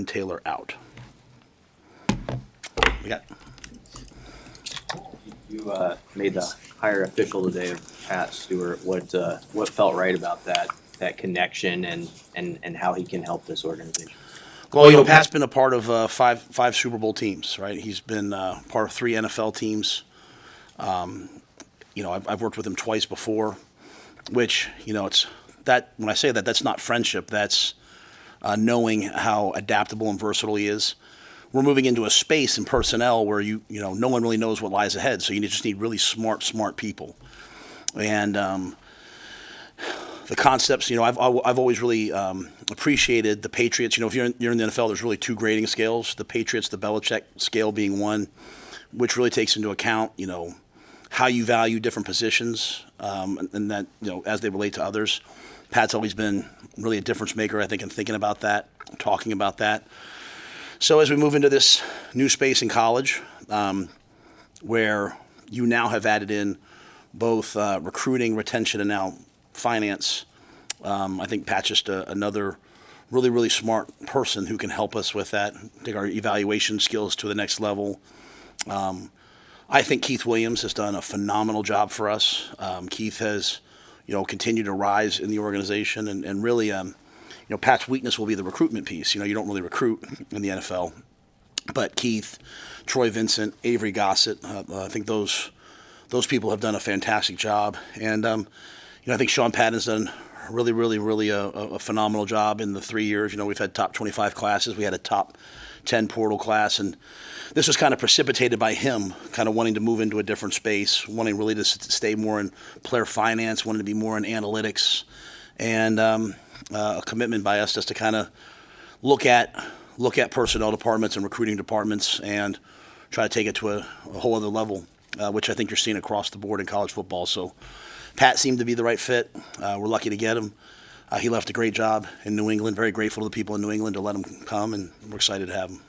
Taylor out. We got. You made the hire official today of Pat Stewart. What felt right about that connection and how he can help this organization? Well, Pat's been a part of five Super Bowl teams, right? He's been part of 3 NFL teams. I've worked with him twice before, which, it's that when I say that, that's not friendship. That's knowing how adaptable and versatile he is. We're moving into a space in personnel where no one really knows what lies ahead. So you just need really smart people. And the concepts, I've always really appreciated the Patriots. If you're in the NFL, there's really 2 grading scales. The Patriots, the Belichick scale being one, which really takes into account, how you value different positions, and that, as they relate to others. Pat's always been really a difference maker, I think, in thinking about that, talking about that. So as we move into this new space in college, where you now have added in both recruiting, retention, and now finance, I think Pat's just another really, really smart person who can help us with that, take our evaluation skills to the next level. I think Keith Williams has done a phenomenal job for us. Keith has, continued to rise in the organization, and really, Pat's weakness will be the recruitment piece. You don't really recruit in the NFL, but Keith, Troy Vincent, Avery Gossett, I think those people have done a fantastic job, and I think Sean Patton's done really a phenomenal job in the 3 years. We've had top 25 classes, we had a top 10 portal class, and this was kind of precipitated by him kind of wanting to move into a different space, wanting really to stay more in player finance, wanting to be more in analytics, and a commitment by us just to kind of look at personnel departments and recruiting departments and try to take it to a whole other level, which I think you're seeing across the board in college football. So Pat seemed to be the right fit. We're lucky to get him. He left a great job in New England. Very grateful to the people in New England to let him come, and we're excited to have him.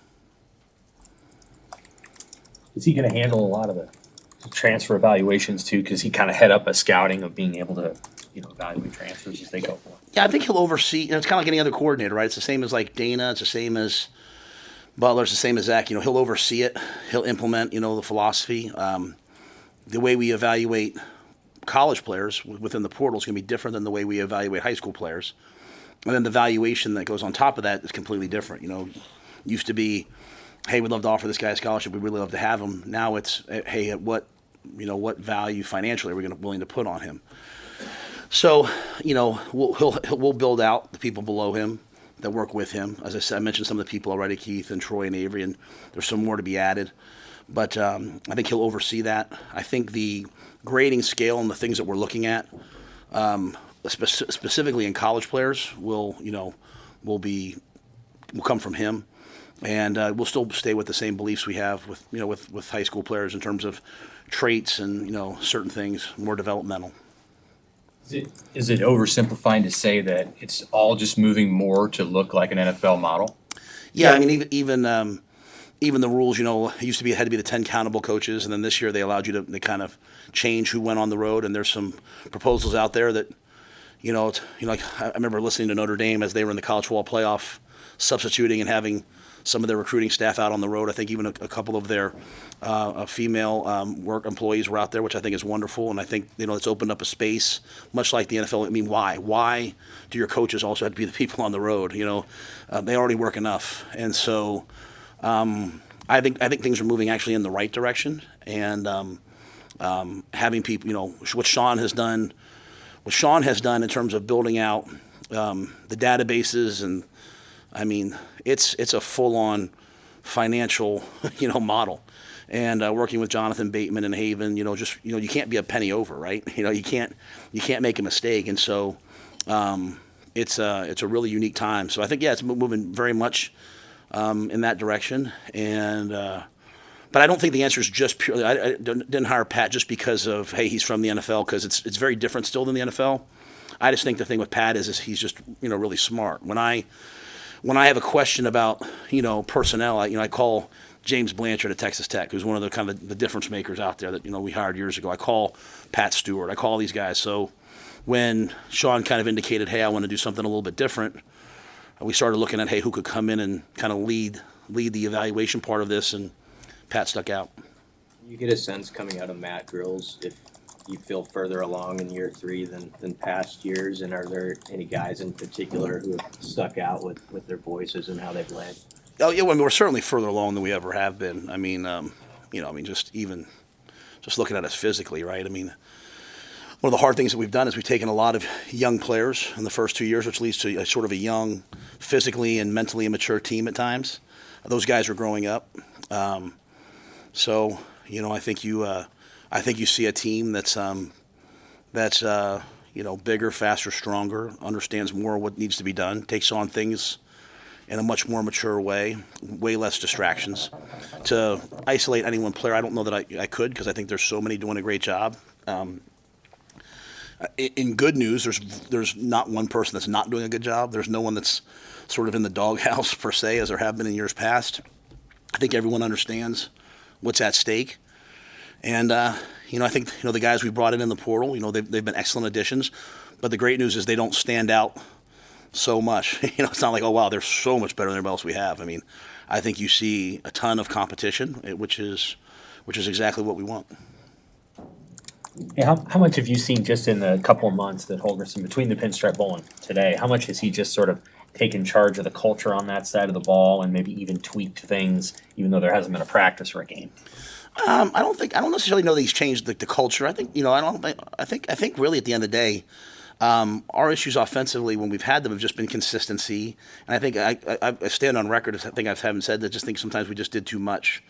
Is he going to handle a lot of the transfer evaluations too? Because he kind of head up a scouting of being able to, evaluate transfers as they go forward. Yeah, I think he'll oversee. It's kind of like any other coordinator, right? It's the same as like Dana. It's the same as Butler. It's the same as Zach. He'll oversee it. He'll implement, the philosophy. The way we evaluate college players within the portal is going to be different than the way we evaluate high school players. And then the valuation that goes on top of that is completely different. Used to be, hey, we'd love to offer this guy a scholarship. We'd really love to have him. Now it's, hey, at what value financially are we willing to put on him? So, we'll build out the people below him that work with him. As I said, I mentioned some of the people already, Keith and Troy and Avery, and there's some more to be added. But I think he'll oversee that. I think the grading scale and the things that we're looking at, specifically in college players, will come from him. And we'll still stay with the same beliefs we have with high school players in terms of traits and certain things, more developmental. Is it oversimplifying to say that it's all just moving more to look like an NFL model? Yeah, I mean, even the rules, it used to had to be the 10 countable coaches, and then this year they allowed you to kind of change who went on the road. And there's some proposals out there that, like I remember listening to Notre Dame as they were in the college football playoff, substituting and having some of their recruiting staff out on the road. I think even a couple of their female work employees were out there, which I think is wonderful. And I think, it's opened up a space, much like the NFL. I mean, why? Why do your coaches also have to be the people on the road? They already work enough. And so I think things are moving actually in the right direction. And having people, what Sean has done in terms of building out the databases, and I mean, it's a full-on financial, model. And working with Jonathan Bateman and Haven, you can't be a penny over, right? You can't make a mistake. And so it's a really unique time. So I think, it's moving very much in that direction. And but I don't think the answer is just purely. I didn't hire Pat just because of, hey, he's from the NFL, because it's very different still than the NFL. I just think the thing with Pat is he's just really smart. When I have a question about personnel, I call James Blanchard at Texas Tech, who's one of the kind of the difference makers out there that we hired years ago. I call Pat Stewart. I call these guys. So when Sean kind of indicated, hey, I want to do something a little bit different, we started looking at, hey, who could come in and kind of lead the evaluation part of this, and Pat stuck out. You get a sense coming out of Matt Drills if you feel further along in year 3 than past years, and are there any guys in particular who have stuck out with their voices and how they've led? Oh yeah, well, I mean, we're certainly further along than we ever have been. I mean, just looking at us physically, right? I mean, one of the hard things that we've done is we've taken a lot of young players in the first 2 years, which leads to a sort of a young, physically and mentally immature team at times. Those guys are growing up. So, I think you see a team that's bigger, faster, stronger, understands more what needs to be done, takes on things in a much more mature way less distractions. To isolate any one player, I don't know that I could, because I think there's so many doing a great job. In good news, there's not one person that's not doing a good job. There's no one that's sort of in the doghouse per se, as there have been in years past. I think everyone understands what's at stake. And, I think, the guys we brought in the portal, they've been excellent additions. But the great news is they don't stand out so much. It's not like, oh, wow, they're so much better than everybody else we have. I mean, I think you see a ton of competition, which is exactly what we want. Hey, how much have you seen just in the couple of months that Holgerson, between the Pinstripe Bowl and today, how much has he just sort of taken charge of the culture on that side of the ball and maybe even tweaked things, even though there hasn't been a practice or a game? I don't necessarily know that he's changed the culture. I think, I think really at the end of the day, our issues offensively when we've had them have just been consistency. And I think I stand on record as I think I haven't said that. Just think sometimes we just did too much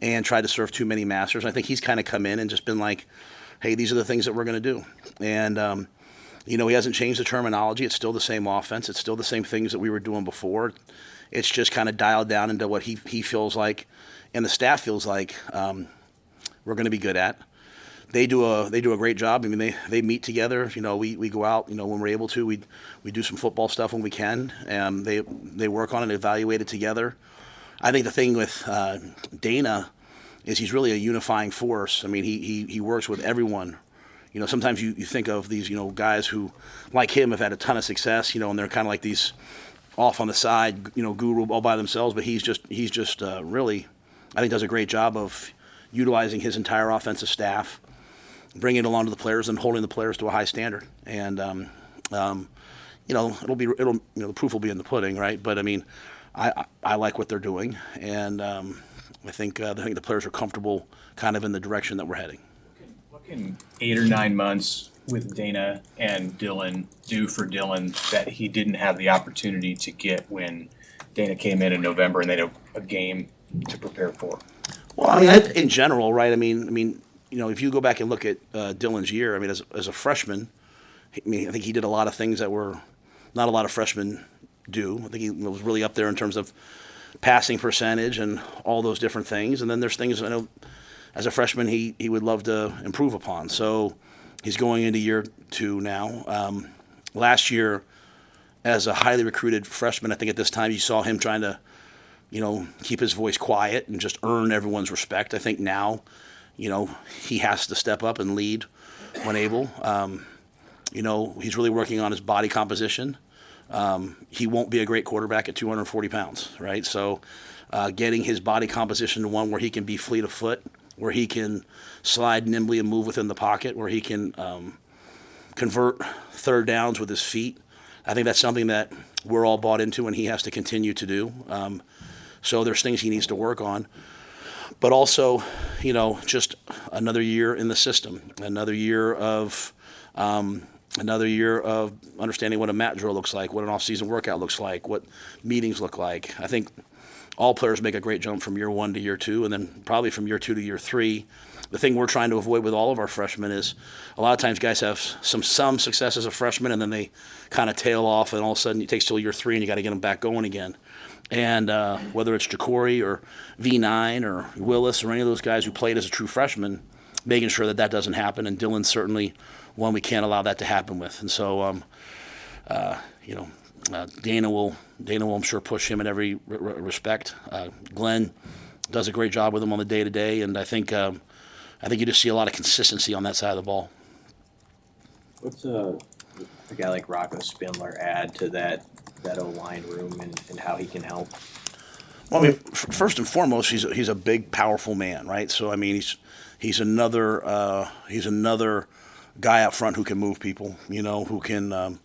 and tried to serve too many masters. I think he's kind of come in and just been like, hey, these are the things that we're going to do. And, he hasn't changed the terminology. It's still the same offense. It's still the same things that we were doing before. It's just kind of dialed down into what he feels like and the staff feels like we're going to be good at. They do a great job. I mean, they meet together. We go out. When we're able to, we do some football stuff when we can. They work on it, evaluate it together. I think the thing with Dana is he's really a unifying force. I mean, he works with everyone. Sometimes you think of these guys who, like him, have had a ton of success. And they're kind of like these off on the side, guru all by themselves. But he's just really, I think, does a great job of utilizing his entire offensive staff, bringing it along to the players, and holding the players to a high standard. And the proof will be in the pudding, right? But I mean, I like what they're doing, and I think the players are comfortable, kind of in the direction that we're heading. What can 8 or 9 months with Dana and Dylan do for Dylan that he didn't have the opportunity to get when Dana came in November and they had a game to prepare for? Well, I mean, in general, right? I mean, if you go back and look at Dylan's year, I mean, as a freshman, I think he did a lot of things that were not a lot of freshmen do. I think he was really up there in terms of passing percentage and all those different things. And then there's things I know as a freshman he would love to improve upon. So he's going into year 2 now. Last year, as a highly recruited freshman, I think at this time you saw him trying to keep his voice quiet and just earn everyone's respect. I think now, he has to step up and lead when able. He's really working on his body composition. He won't be a great quarterback at 240 pounds, right? So getting his body composition to one where he can be fleet of foot, where he can slide nimbly and move within the pocket, where he can convert third downs with his feet. I think that's something that we're all bought into and he has to continue to do. So there's things he needs to work on. But also, just another year in the system, another year of understanding what a mat drill looks like, what an off-season workout looks like, what meetings look like. I think all players make a great jump from year 1 to year 2, and then probably from year 2 to year 3. The thing we're trying to avoid with all of our freshmen is a lot of times guys have some success as a freshman, and then they kind of tail off, and all of a sudden it takes till year 3, and you got to get them back going again. And whether it's Jacory or V9 or Willis or any of those guys who played as a true freshman, making sure that doesn't happen. And Dylan's certainly one we can't allow that to happen with. And so, Dana will, I'm sure, push him in every respect. Glenn does a great job with him on the day-to-day, and I think you just see a lot of consistency on that side of the ball. What's a guy like Rocco Spindler add to that O-line room and how he can help? Well, I mean, first and foremost, he's a big, powerful man, right? So I mean, he's another guy up front who can move people, who can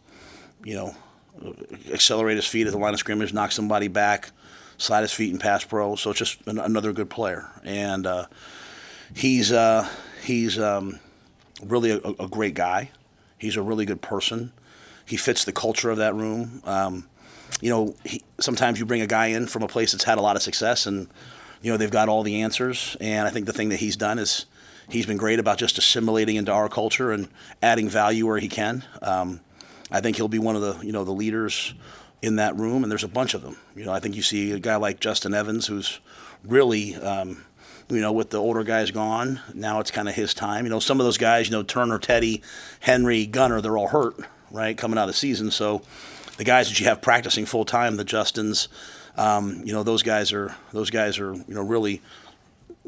accelerate his feet at the line of scrimmage, knock somebody back, slide his feet and pass pro. So it's just another good player, and he's really a great guy. He's a really good person. He fits the culture of that room. Sometimes you bring a guy in from a place that's had a lot of success, and they've got all the answers. And I think the thing that he's done is he's been great about just assimilating into our culture and adding value where he can. I think he'll be one of the the leaders in that room, and there's a bunch of them. I think you see a guy like Justin Evans, who's really with the older guys gone, now it's kind of his time. Some of those guys, Turner, Teddy, Henry, Gunner, they're all hurt, right, coming out of the season. So the guys that you have practicing full time, the Justins, those guys are really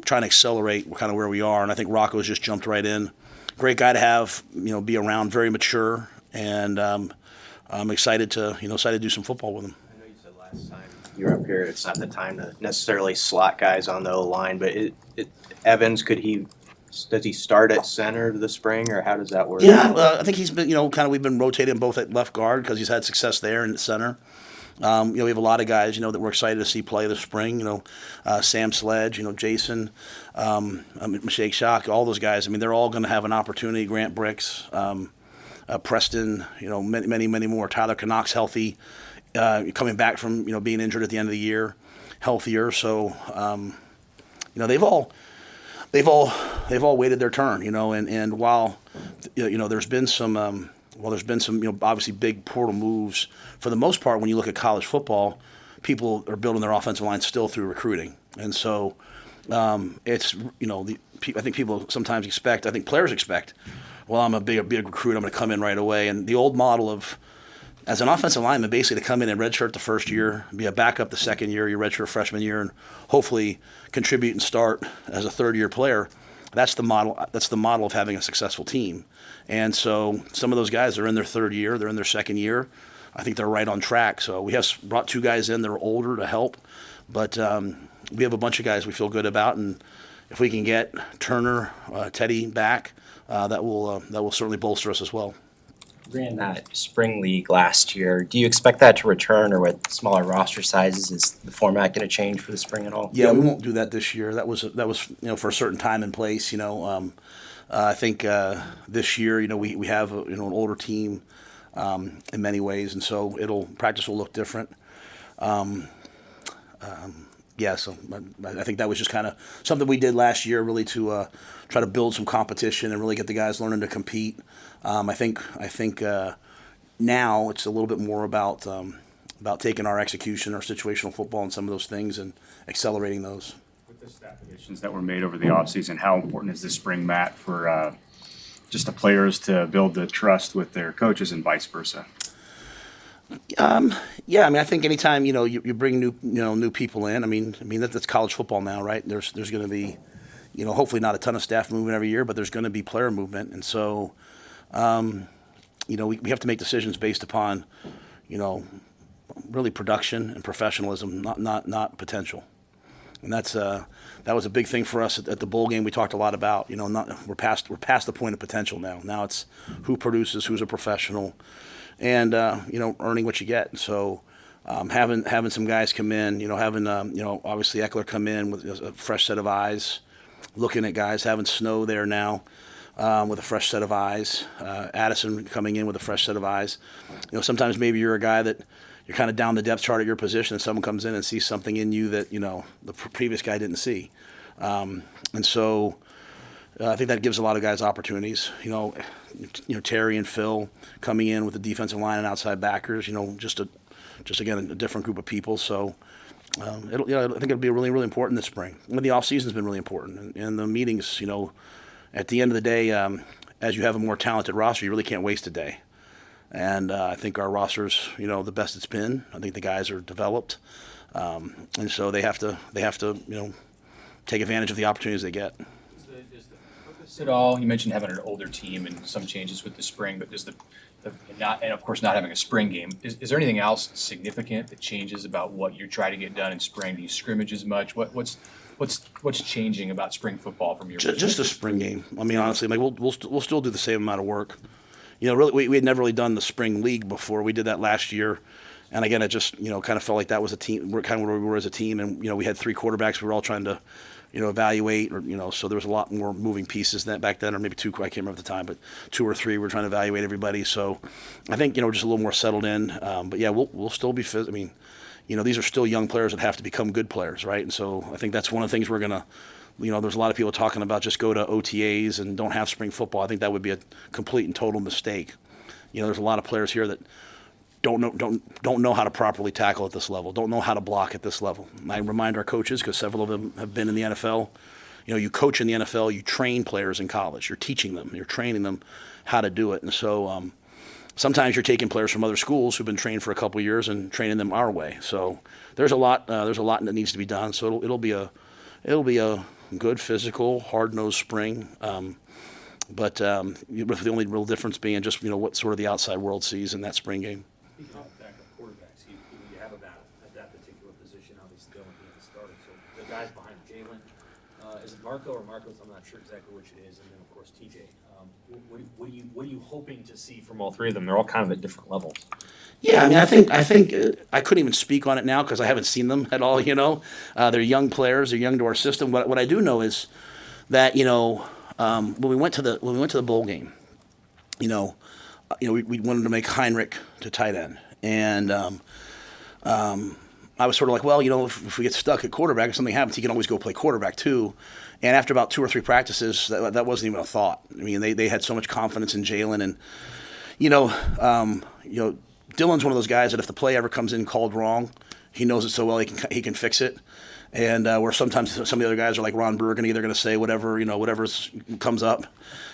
trying to accelerate kind of where we are. And I think Rocco's just jumped right in. Great guy to have, be around, very mature, and I'm excited to do some football with him. I know you said last time you were up here, it's not the time to necessarily slot guys on the O-line, but Evans, does he start at center this spring, or how does that work? Yeah, I think he's been, we've been rotating both at left guard because he's had success there and at center. We have a lot of guys, that we're excited to see play this spring. Sam Sledge, Jason, Mashake Shock, all those guys. I mean, they're all going to have an opportunity. Grant Bricks, Preston, many more. Tyler Canucks healthy, coming back from being injured at the end of the year, healthier. So they've all waited their turn, and while there's been some obviously big portal moves, for the most part when you look at college football, people are building their offensive line still through recruiting. And so it's I think people sometimes expect, I think players expect, well, I'm a big recruit, I'm going to come in right away. And the old model of, as an offensive lineman, basically to come in and redshirt the first year, be a backup the second year, your redshirt freshman year, and hopefully contribute and start as a third-year player. That's the model. That's the model of having a successful team. And so some of those guys are in their third year, they're in their second year. I think they're right on track. So we have brought two guys in that are older to help, but we have a bunch of guys we feel good about, and if we can get Turner, Teddy back, that will certainly bolster us as well. Ran that spring league last year. Do you expect that to return, or with smaller roster sizes, is the format going to change for the spring at all? Yeah, we won't do that this year. That was for a certain time and place. I think this year we have an older team in many ways, and so practice will look different. So I think that was just kind of something we did last year, really to try to build some competition and really get the guys learning to compete. I think now it's a little bit more about taking our execution, our situational football, and some of those things and accelerating those. With the staff additions that were made over the offseason, how important is this spring, Matt, for just the players to build the trust with their coaches and vice versa? Yeah, I mean, I think anytime you bring new people in, I mean that's college football now, right? There's going to be, hopefully not a ton of staff movement every year, but there's going to be player movement, and so we have to make decisions based upon really production and professionalism, not potential. And that was a big thing for us at the bowl game. We talked a lot about we're past the point of potential now. Now it's who produces, who's a professional, and earning what you get. So having some guys come in, having obviously Eckler come in with a fresh set of eyes, looking at guys, having Snow there now with a fresh set of eyes, Addison coming in with a fresh set of eyes. Sometimes maybe you're a guy that you're kind of down the depth chart at your position, and someone comes in and sees something in you that the previous guy didn't see, and so I think that gives a lot of guys opportunities. Terry and Phil coming in with the defensive line and outside backers. Just again a different group of people. So I think it'll be really important this spring. And the off season's been really important, and the meetings. At the end of the day, as you have a more talented roster, you really can't waste a day. And I think our roster's the best it's been. I think the guys are developed, and so they have to take advantage of the opportunities they get. Is the purpose at all? You mentioned having an older team and some changes with the spring, but does the and of course not having a spring game. Is there anything else significant that changes about what you're trying to get done in spring? Do you scrimmage as much? What's changing about spring football from your Just a spring game. I mean, honestly, like we'll still do the same amount of work. You know, really, we had never really done the spring league before. We did that last year, and again, it just kind of felt like that was a team. We're kind of where we were as a team, and we had 3 quarterbacks. We were all trying to evaluate, or so there was a lot more moving pieces than back then, or maybe 2. I can't remember at the time, but 2 or 3. We were trying to evaluate everybody. So I think we're just a little more settled in. But yeah, we'll still be. I mean, these are still young players that have to become good players, right? And so I think that's one of the things we're gonna. There's a lot of people talking about just go to OTAs and don't have spring football. I think that would be a complete and total mistake. There's a lot of players here that don't know how to properly tackle at this level, don't know how to block at this level. I remind our coaches, because several of them have been in the NFL. You coach in the NFL, you train players in college. You're teaching them, you're training them how to do it. And so sometimes you're taking players from other schools who've been trained for a couple of years and training them our way. So there's a lot that needs to be done. So it'll be a good physical, hard-nosed spring. But with the only real difference being just what sort of the outside world sees in that spring game. Speaking of backup quarterbacks, you have a battle at that particular position. Obviously, Dylan being the starter. So the guys behind Jalen, is it Marco or Marcos? I'm not sure exactly which it is. And then of course TJ. What are you hoping to see from all 3 of them? They're all kind of at different levels. Yeah, I mean, I think I couldn't even speak on it now because I haven't seen them at all. They're young players. They're young to our system. What I do know is that when we went to the bowl game, we wanted to make Heinrich to tight end, and I was sort of like, well, if we get stuck at quarterback, if something happens, he can always go play quarterback too. And after about 2 or 3 practices, that wasn't even a thought. I mean, they had so much confidence in Jalen, and Dylan's one of those guys that if the play ever comes in called wrong, he knows it so well he can fix it. And where sometimes some of the other guys are like Ron Burgundy, they're going to say whatever comes up.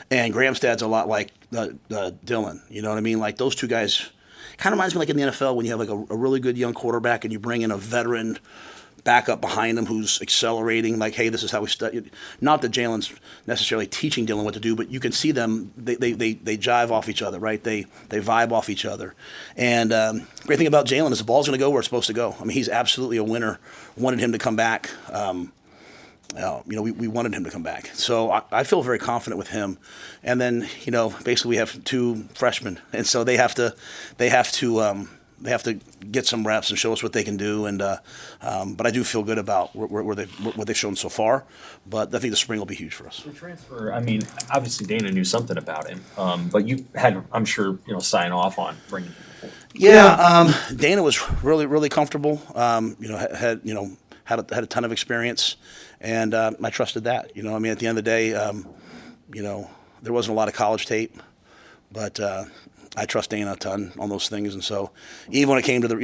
And Gramstad's a lot like Dylan. You know what I mean? Like those 2 guys kind of reminds me like in the NFL when you have like a really good young quarterback and you bring in a veteran backup behind him who's accelerating. Like, hey, this is how we study. Not that Jalen's necessarily teaching Dylan what to do, but you can see them. They jive off each other, right? They vibe off each other. And great thing about Jalen is the ball's going to go where it's supposed to go. I mean, he's absolutely a winner. Wanted him to come back. We wanted him to come back. So I feel very confident with him. And then basically we have 2 freshmen, and so they have to get some reps and show us what they can do. And but I do feel good about what they've shown so far. But I think the spring will be huge for us. The transfer, I mean, obviously Dana knew something about him, but you had, I'm sure, sign off on bringing him forward. Yeah, Dana was really comfortable. Had a ton of experience, and I trusted that. I mean, at the end of the day, there wasn't a lot of college tape, but I trust Dana a ton on those things. And so even when it came to the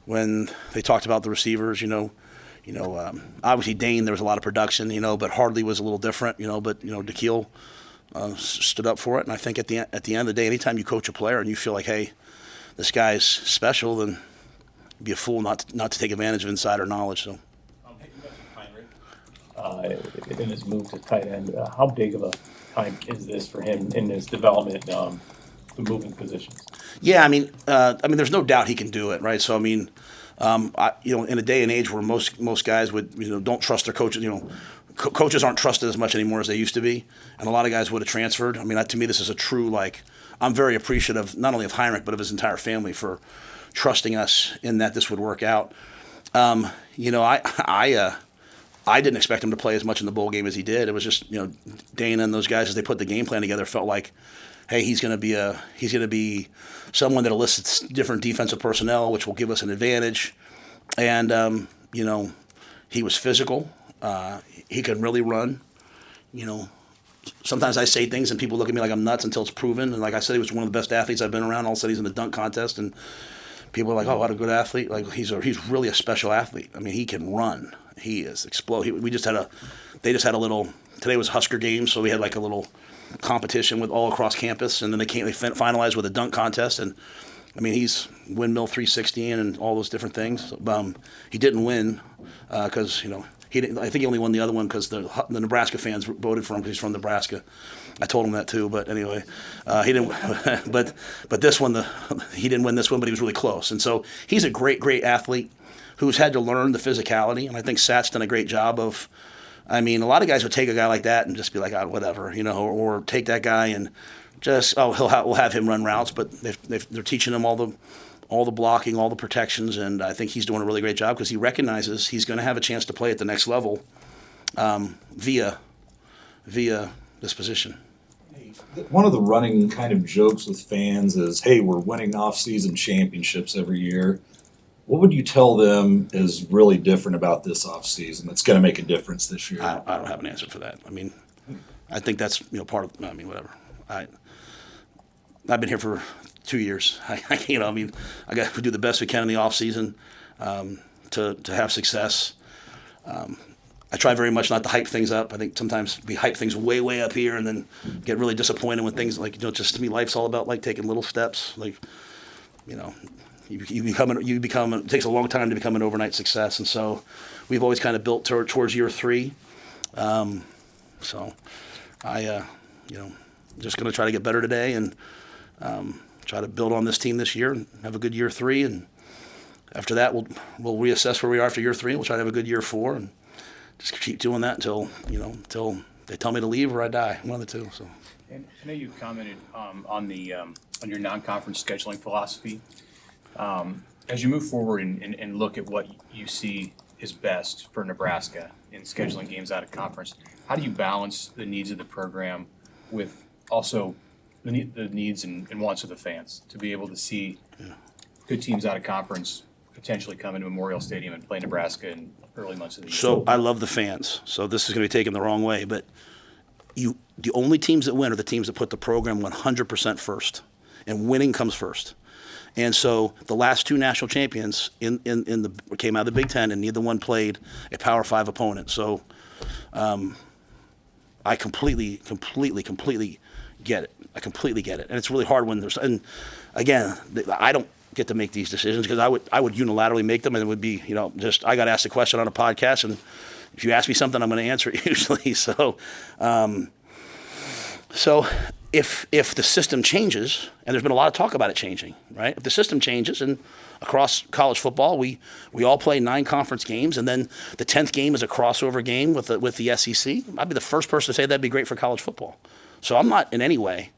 when they talked about the receivers, obviously Dane, there was a lot of production, but Hardley was a little different, but DeKeel stood up for it. And I think at the end of the day, anytime you coach a player and you feel like, hey, this guy's special, then you'd be a fool not to take advantage of insider knowledge. So. In his move to tight end, how big of a time is this for him in his development, the moving positions? Yeah, I mean, there's no doubt he can do it, right? So I mean, in a day and age where most guys would don't trust their coaches, coaches aren't trusted as much anymore as they used to be, and a lot of guys would have transferred. I mean, to me, this is a true I'm very appreciative not only of Heinrich but of his entire family for trusting us in that this would work out. I didn't expect him to play as much in the bowl game as he did. It was just Dana and those guys as they put the game plan together felt like, hey, he's going to be someone that elicits different defensive personnel, which will give us an advantage. And he was physical. He can really run. Sometimes I say things and people look at me like I'm nuts until it's proven. And like I said, he was one of the best athletes I've been around. All of a sudden he's in the dunk contest and people are like, oh, what a good athlete. Like he's really a special athlete. I mean, he can run. He is explode. They just had a little, today was Husker games, so we had like a little competition with all across campus, and then they finalized with a dunk contest, and I mean, he's windmill 360 and all those different things. He didn't win because He didn't. I think he only won the other one because the Nebraska fans voted for him because he's from Nebraska. I told him that too, but anyway, he didn't. but this one, he didn't win this one, but he was really close. And so he's a great athlete who's had to learn the physicality. And I think Sat's done a great job of. I mean, a lot of guys would take a guy like that and just be like, oh, whatever, or take that guy and just we'll have him run routes, but they're teaching him all the blocking, all the protections, and I think he's doing a really great job because he recognizes he's going to have a chance to play at the next level via this position. One of the running kind of jokes with fans is, hey, we're winning off-season championships every year. What would you tell them is really different about this off-season that's going to make a difference this year? I don't have an answer for that. I mean, I think that's part of. I mean, whatever. I've been here for 2 years. I got to do the best we can in the off season to have success. I try very much not to hype things up. I think sometimes we hype things way up here and then get really disappointed when things just to me, life's all about like taking little steps. Like, you become. It takes a long time to become an overnight success, and so we've always kind of built towards year 3. So I, just going to try to get better today and try to build on this team this year and have a good year 3. And after that, we'll reassess where we are after year 3. We'll try to have a good year 4 and just keep doing that until they tell me to leave or I die. One of the two. So. And I know you commented on your non-conference scheduling philosophy. As you move forward and look at what you see is best for Nebraska in scheduling games out of conference, how do you balance the needs of the program with also the needs and wants of the fans to be able to see good teams out of conference potentially come into Memorial Stadium and play Nebraska in early months of the year? So I love the fans. So this is going to be taken the wrong way, but the only teams that win are the teams that put the program 100% first, and winning comes first. And so the last 2 national champions came out of the Big Ten, and neither one played a Power 5 opponent. So I completely get it. I completely get it, and it's really hard when there's. And again, I don't get to make these decisions because I would unilaterally make them, and it would be just I got asked a question on a podcast, and if you ask me something, I'm going to answer it usually. So, if the system changes, and there's been a lot of talk about it changing, right? If the system changes and across college football, we all play 9 conference games, and then the 10th game is a crossover game with the SEC. I'd be the first person to say that'd be great for college football. So I'm not in any way,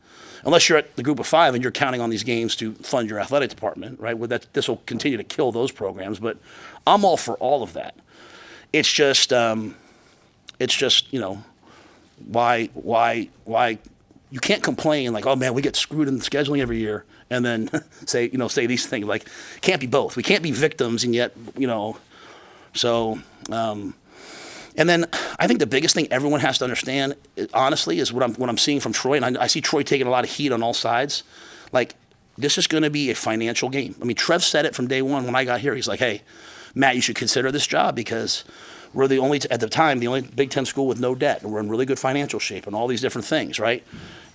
unless you're at the group of 5 and you're counting on these games to fund your athletic department, right? This will continue to kill those programs, but I'm all for all of that. It's just why you can't complain like, oh man, we get screwed in the scheduling every year, and then say these things like, can't be both. We can't be victims and yet so. And then I think the biggest thing everyone has to understand, honestly, is what I'm seeing from Troy, and I see Troy taking a lot of heat on all sides. Like, this is going to be a financial game. I mean, Trev said it from day one when I got here. He's like, hey, Matt, you should consider this job because we're the only Big Ten school with no debt, and we're in really good financial shape and all these different things, right?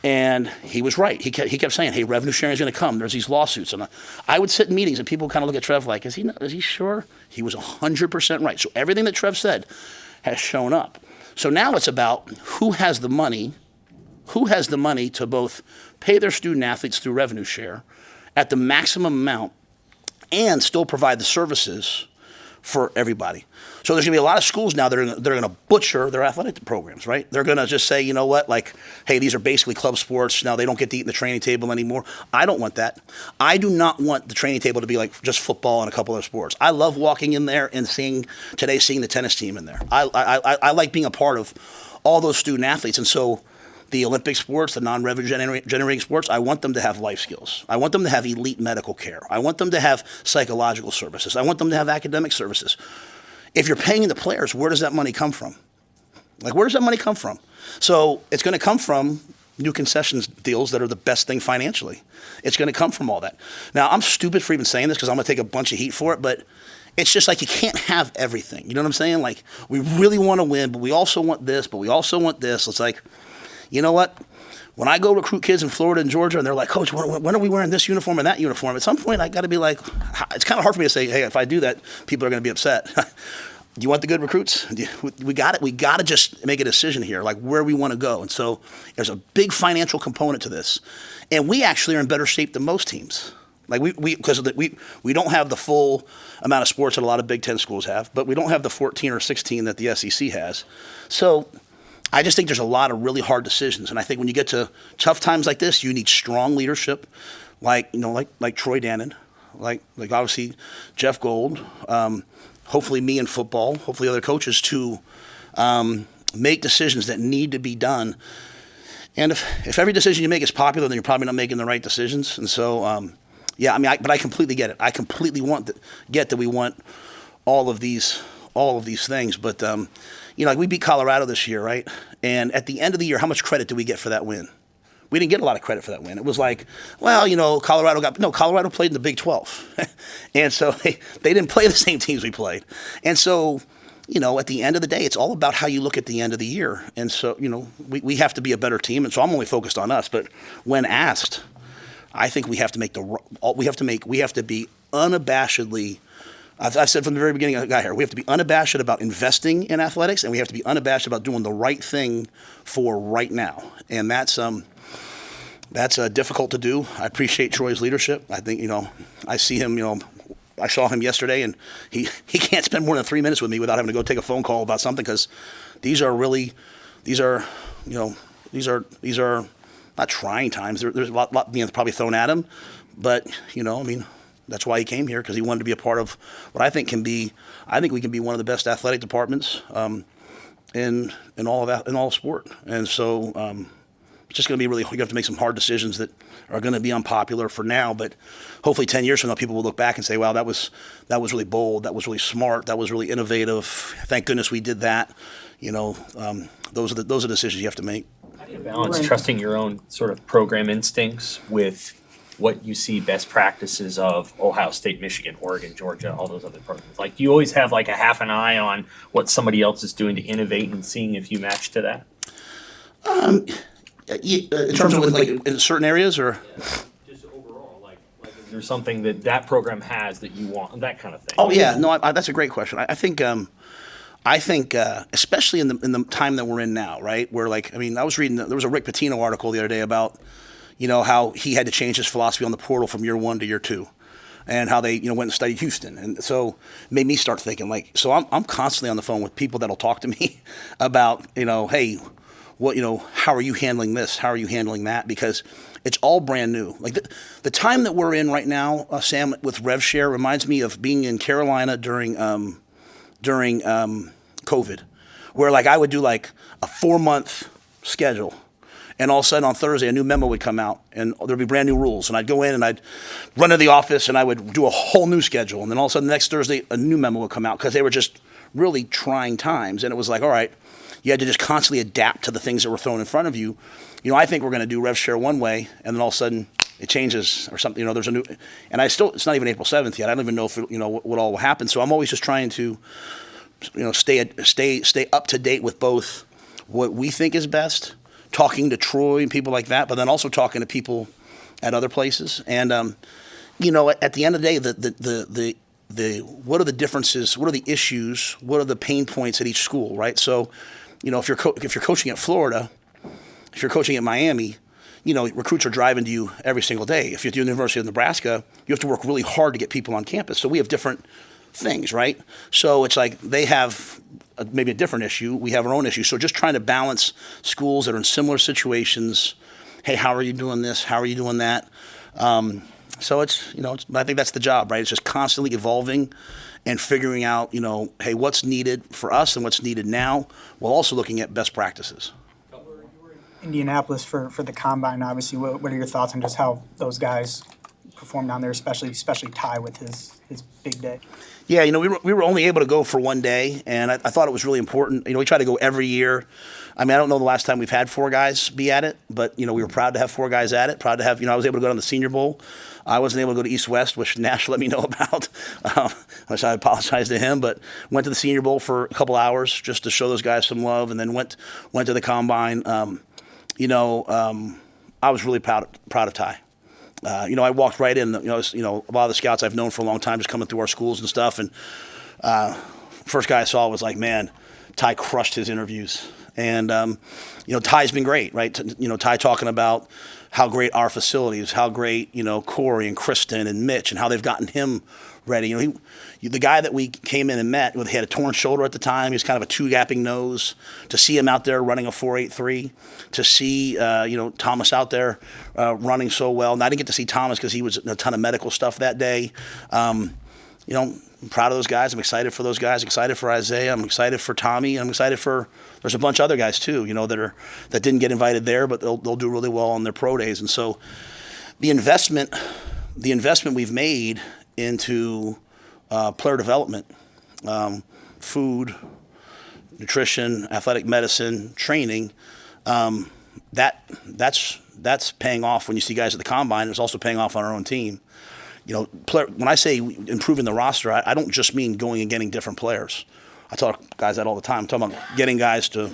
And he was right. He kept saying, hey, revenue sharing is going to come. There's these lawsuits. And I would sit in meetings, and people kind of look at Trev like, is he sure? He was 100% right. So everything that Trev said has shown up. So now it's about who has the money to both pay their student athletes through revenue share at the maximum amount and still provide the services for everybody. So there's going to be a lot of schools now that are going to butcher their athletic programs, right? They're going to just say, you know what, like, hey, these are basically club sports. Now they don't get to eat in the training table anymore. I don't want that. I do not want the training table to be like just football and a couple other sports. I love walking in there and seeing the tennis team in there. I like being a part of all those student athletes. And so the Olympic sports, the non-revenue generating sports, I want them to have life skills. I want them to have elite medical care. I want them to have psychological services. I want them to have academic services. If you're paying the players, where does that money come from? Like, where does that money come from? So it's going to come from new concessions deals that are the best thing financially. It's going to come from all that. Now, I'm stupid for even saying this because I'm going to take a bunch of heat for it, but it's just like you can't have everything. You know what I'm saying? Like, we really want to win, but we also want this, but we also want this. It's like, you know what? When I go recruit kids in Florida and Georgia, and they're like, Coach, when are we wearing this uniform and that uniform? At some point, I got to be like, it's kind of hard for me to say, hey, if I do that, people are going to be upset. do you want the good recruits? We got it. We got to just make a decision here, like where we want to go. And so there's a big financial component to this, and we actually are in better shape than most teams. Like because we don't have the full amount of sports that a lot of Big Ten schools have, but we don't have the 14 or 16 that the SEC has. So I just think there's a lot of really hard decisions, and I think when you get to tough times like this, you need strong leadership, like Troy Dannon, like obviously Jeff Gold. Hopefully me in football, hopefully other coaches to make decisions that need to be done. And if every decision you make is popular, then you're probably not making the right decisions. And so, but I completely get it. I completely get that we want all of these things. But, like we beat Colorado this year, right? And at the end of the year, how much credit do we get for that win? We didn't get a lot of credit for that win. It was like, Colorado played in the Big 12. And so they didn't play the same teams we played. And so, at the end of the day, it's all about how you look at the end of the year. And so, we have to be a better team. And so I'm only focused on us. But when asked, I think we have to be unabashedly, I've said from the very beginning I got here, we have to be unabashed about investing in athletics, and we have to be unabashed about doing the right thing for right now. And that's difficult to do. I appreciate Troy's leadership. I think, I see him, I saw him yesterday, and he can't spend more than 3 minutes with me without having to go take a phone call about something, because these are not trying times. There's a lot being probably thrown at him, but, that's why he came here, because he wanted to be a part of what I think we can be one of the best athletic departments in all sport. And so it's just going to be you have to make some hard decisions that are going to be unpopular for now, but hopefully 10 years from now, people will look back and say, wow, that was really bold. That was really smart. That was really innovative. Thank goodness we did that. Those are the decisions you have to make. How do you balance trusting your own sort of program instincts with what you see best practices of Ohio State, Michigan, Oregon, Georgia, all those other programs? Like, do you always have like a half an eye on what somebody else is doing to innovate and seeing if you match to that? In terms of like in certain areas, or just overall, like is there something that program has that you want, that kind of thing? Oh yeah, no, that's a great question. I think especially in the time that we're in now, right? Where I was reading, there was a Rick Pitino article the other day about, how he had to change his philosophy on the portal from year 1 to year 2, and how they, went and studied Houston. And so it made me start thinking, so I'm constantly on the phone with people that'll talk to me about, hey, what, how are you handling this? How are you handling that? Because it's all brand new. Like the time that we're in right now, Sam, with RevShare reminds me of being in Carolina during COVID, where I would do a 4-month schedule. And all of a sudden on Thursday, a new memo would come out, and there'd be brand new rules. And I'd go in and I'd run to the office and I would do a whole new schedule. And then all of a sudden the next Thursday, a new memo would come out, because they were just really trying times. And it was like, all right, you had to just constantly adapt to the things that were thrown in front of you. I think we're going to do RevShare one way, and then all of a sudden it changes or something. There's a new, and it's not even April 7th yet. I don't even know if what all will happen. So I'm always just trying to, stay up to date with both what we think is best, talking to Troy and people like that, but then also talking to people at other places. And at the end of the day, the what are the differences? What are the issues? What are the pain points at each school? Right. So, if you're coaching at Florida, if you're coaching at Miami, recruits are driving to you every single day. If you're at the University of Nebraska, you have to work really hard to get people on campus. So we have different things, right? So it's like they have maybe a different issue. We have our own issue. So just trying to balance schools that are in similar situations. Hey, how are you doing this? How are you doing that? So it's, I think that's the job, right? It's just constantly evolving and figuring out, hey, what's needed for us and what's needed now, while also looking at best practices. Indianapolis for the combine, obviously. What are your thoughts on just how those guys performed down there, especially Ty with his big day? Yeah, we were only able to go for one day, and I thought it was really important. We try to go every year. I mean, I don't know the last time we've had 4 guys be at it, but, we were proud to have 4 guys at it, proud to have, I was able to go to the Senior Bowl. I wasn't able to go to East West, which Nash let me know about, which I apologize to him, but went to the Senior Bowl for a couple hours just to show those guys some love, and then went to the combine. I was really proud of Ty. I walked right in. A lot of the scouts I've known for a long time, just coming through our schools and stuff. And first guy I saw was like, man, Ty crushed his interviews. And, Ty's been great, right? Ty talking about how great our facilities, how great, Corey and Kristen and Mitch and how they've gotten him ready. The guy that we came in and met, he had a torn shoulder at the time. He was kind of a two-gapping nose. To see him out there running a 4.83, to see, Thomas out there running so well. And I didn't get to see Thomas because he was in a ton of medical stuff that day. I'm proud of those guys. I'm excited for those guys. Excited for Isaiah. I'm excited for Tommy. I'm excited for. There's a bunch of other guys too, that didn't get invited there, but they'll do really well on their pro days. And so, the investment we've made into player development, food, nutrition, athletic medicine, training, that's paying off when you see guys at the combine. It's also paying off on our own team. When I say improving the roster, I don't just mean going and getting different players. I tell guys that all the time. I'm talking about getting guys to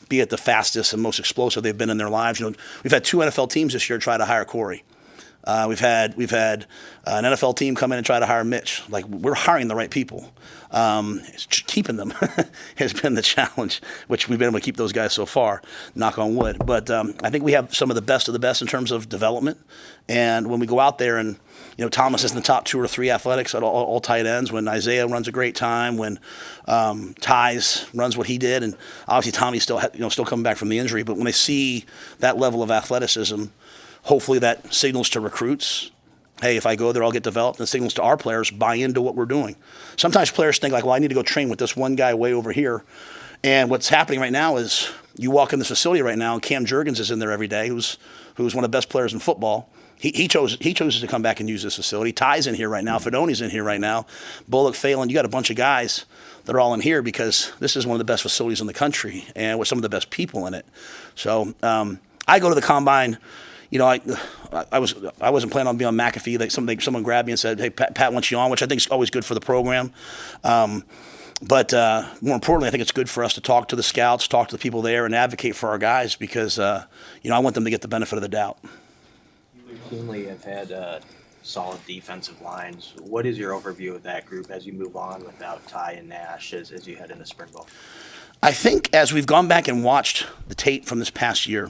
be at the fastest and most explosive they've been in their lives. We've had 2 NFL teams this year try to hire Corey. We've had an NFL team come in and try to hire Mitch. Like, we're hiring the right people. Keeping them has been the challenge, which we've been able to keep those guys so far, knock on wood. But I think we have some of the best in terms of development. And when we go out there and, Thomas is in the top 2 or 3 athletics at all tight ends, when Isaiah runs a great time, when Ty's runs what he did, and obviously Tommy's still coming back from the injury. But when they see that level of athleticism, hopefully that signals to recruits, hey, if I go there, I'll get developed, and signals to our players, buy into what we're doing. Sometimes players think like, well, I need to go train with this one guy way over here. And what's happening right now is you walk in this facility right now, and Cam Jurgens is in there every day, who's one of the best players in football. He chooses to come back and use this facility. Ty's in here right now. Fedoni's in here right now. Bullock, Phelan, you got a bunch of guys that are all in here because this is one of the best facilities in the country and with some of the best people in it. So I go to the combine. I wasn't planning on being on McAfee. Someone grabbed me and said, "Hey, Pat wants you on," which I think is always good for the program. But more importantly, I think it's good for us to talk to the scouts, talk to the people there, and advocate for our guys because I want them to get the benefit of the doubt. You routinely have had solid defensive lines. What is your overview of that group as you move on without Ty and Nash as you head into spring ball? I think as we've gone back and watched the tape from this past year,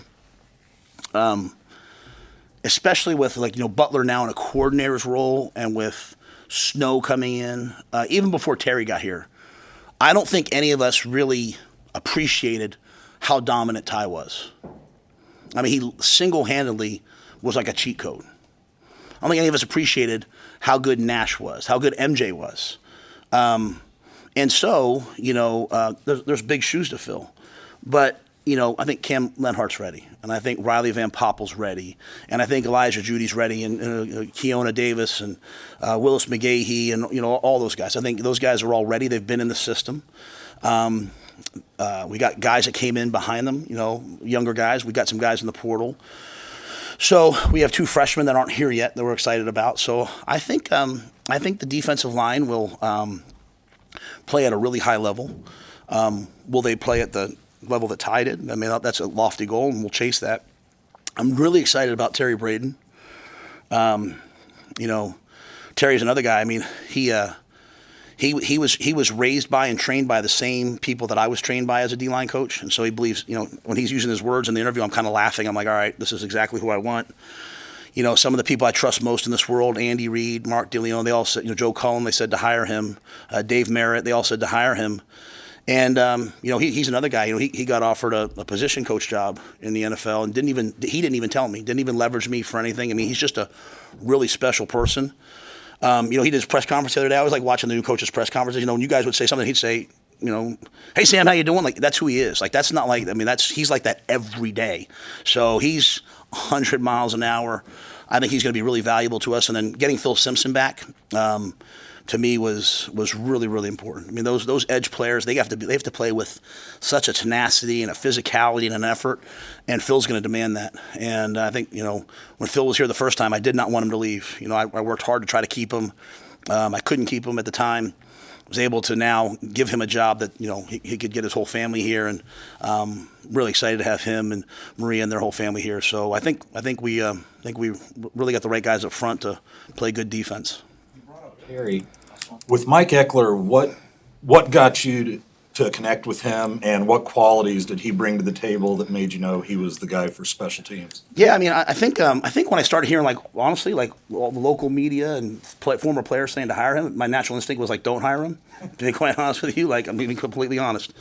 especially with Butler now in a coordinator's role and with Snow coming in, even before Terry got here, I don't think any of us really appreciated how dominant Ty was. I mean, he single-handedly was like a cheat code. I don't think any of us appreciated how good Nash was, how good MJ was. And so, there's big shoes to fill. But, I think Cam Lenhart's ready. And I think Riley Van Poppel's ready. And I think Elijah Judy's ready. And Keona Davis and Willis McGahee and, all those guys. I think those guys are all ready. They've been in the system. We got guys that came in behind them, younger guys. We got some guys in the portal. So we have 2 freshmen that aren't here yet that we're excited about. So I think the defensive line will play at a really high level. Will they play at the level that Ty did? I mean, that's a lofty goal, and we'll chase that. I'm really excited about Terry Braden. Terry's another guy. I mean, he was raised by and trained by the same people that I was trained by as a D-line coach. And so he believes, when he's using his words in the interview, I'm kind of laughing. I'm like, all right, this is exactly who I want. Some of the people I trust most in this world, Andy Reid, Mark DeLeon, they all said, Joe Cullen, they said to hire him. Dave Merritt, they all said to hire him. And, he's another guy. He got offered a position coach job in the NFL and he didn't even tell me, didn't even leverage me for anything. I mean, he's just a really special person. He did his press conference the other day. I was like watching the new coach's press conferences. When you guys would say something, he'd say, "Hey Sam, how you doing?" Like, that's who he is. Like, that's not like, I mean, he's like that every day. So he's 100 miles an hour. I think he's going to be really valuable to us. And then getting Phil Simpson back, to me was really, really important. I mean, those edge players, they have to play with such a tenacity and a physicality and an effort, and Phil's going to demand that. And I think, when Phil was here the first time, I did not want him to leave. I worked hard to try to keep him. I couldn't keep him at the time. Was able to now give him a job that he could get his whole family here, and really excited to have him and Maria and their whole family here. So I think we really got the right guys up front to play good defense. Terry, with Mike Eckler, what what got you to connect with him, and what qualities did he bring to the table that made you know he was the guy for special teams? Yeah, I mean, I think when I started hearing, like, honestly, like all the local media and former players saying to hire him, my natural instinct was like, don't hire him. To be quite honest with you, like, I'm being completely honest.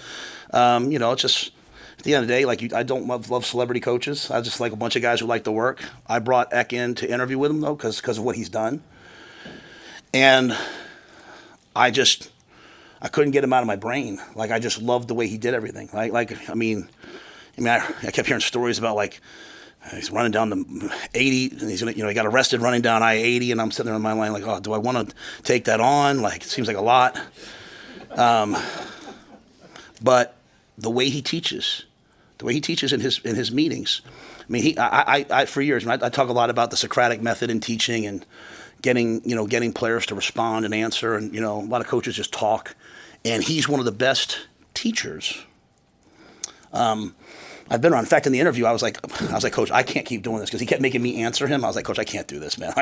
It's just at the end of the day, like, I don't love celebrity coaches. I just like a bunch of guys who like to work. I brought Eck in to interview with him though, because of what he's done, and I couldn't get him out of my brain. Like, I just loved the way he did everything. I kept hearing stories about, like, he's running down the 80, and he got arrested running down I-80, and I'm sitting there in my line like, oh, do I want to take that on? Like, it seems like a lot. But the way he teaches in his meetings, I mean, I for years, I talk a lot about the Socratic method in teaching and getting players to respond and answer, and a lot of coaches just talk, and he's one of the best teachers I've been around. In fact, in the interview, I was like, Coach, I can't keep doing this, because he kept making me answer him. I was like, Coach, I can't do this, man.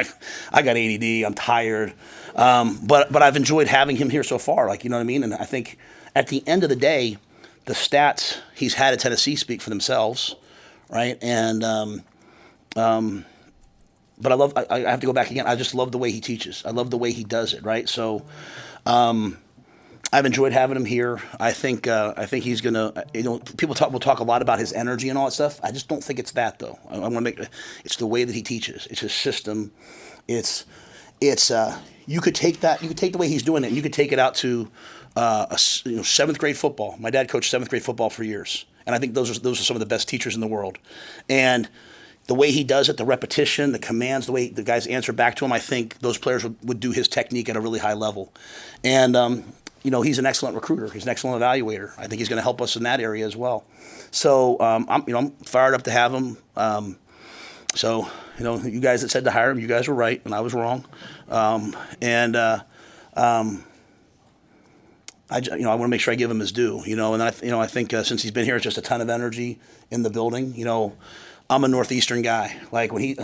I got ADD. I'm tired. But I've enjoyed having him here so far. Like, you know what I mean? And I think at the end of the day, the stats he's had at Tennessee speak for themselves, right? And but I have to go back again. I just love the way he teaches. I love the way he does it, right? So I've enjoyed having him here. I think he's gonna. People will talk a lot about his energy and all that stuff. I just don't think it's that though. I want to make it's the way that he teaches. It's his system. It's you could take that. You could take the way he's doing it, and you could take it out to seventh grade football. My dad coached seventh grade football for years, and I think those are some of the best teachers in the world. And the way he does it, the repetition, the commands, the way the guys answer back to him, I think those players would do his technique at a really high level. And he's an excellent recruiter. He's an excellent evaluator. I think he's going to help us in that area as well. So I'm fired up to have him. You guys that said to hire him, you guys were right, and I was wrong. I want to make sure I give him his due. And I think since he's been here, it's just a ton of energy in the building. I'm a Northeastern guy. Like, when he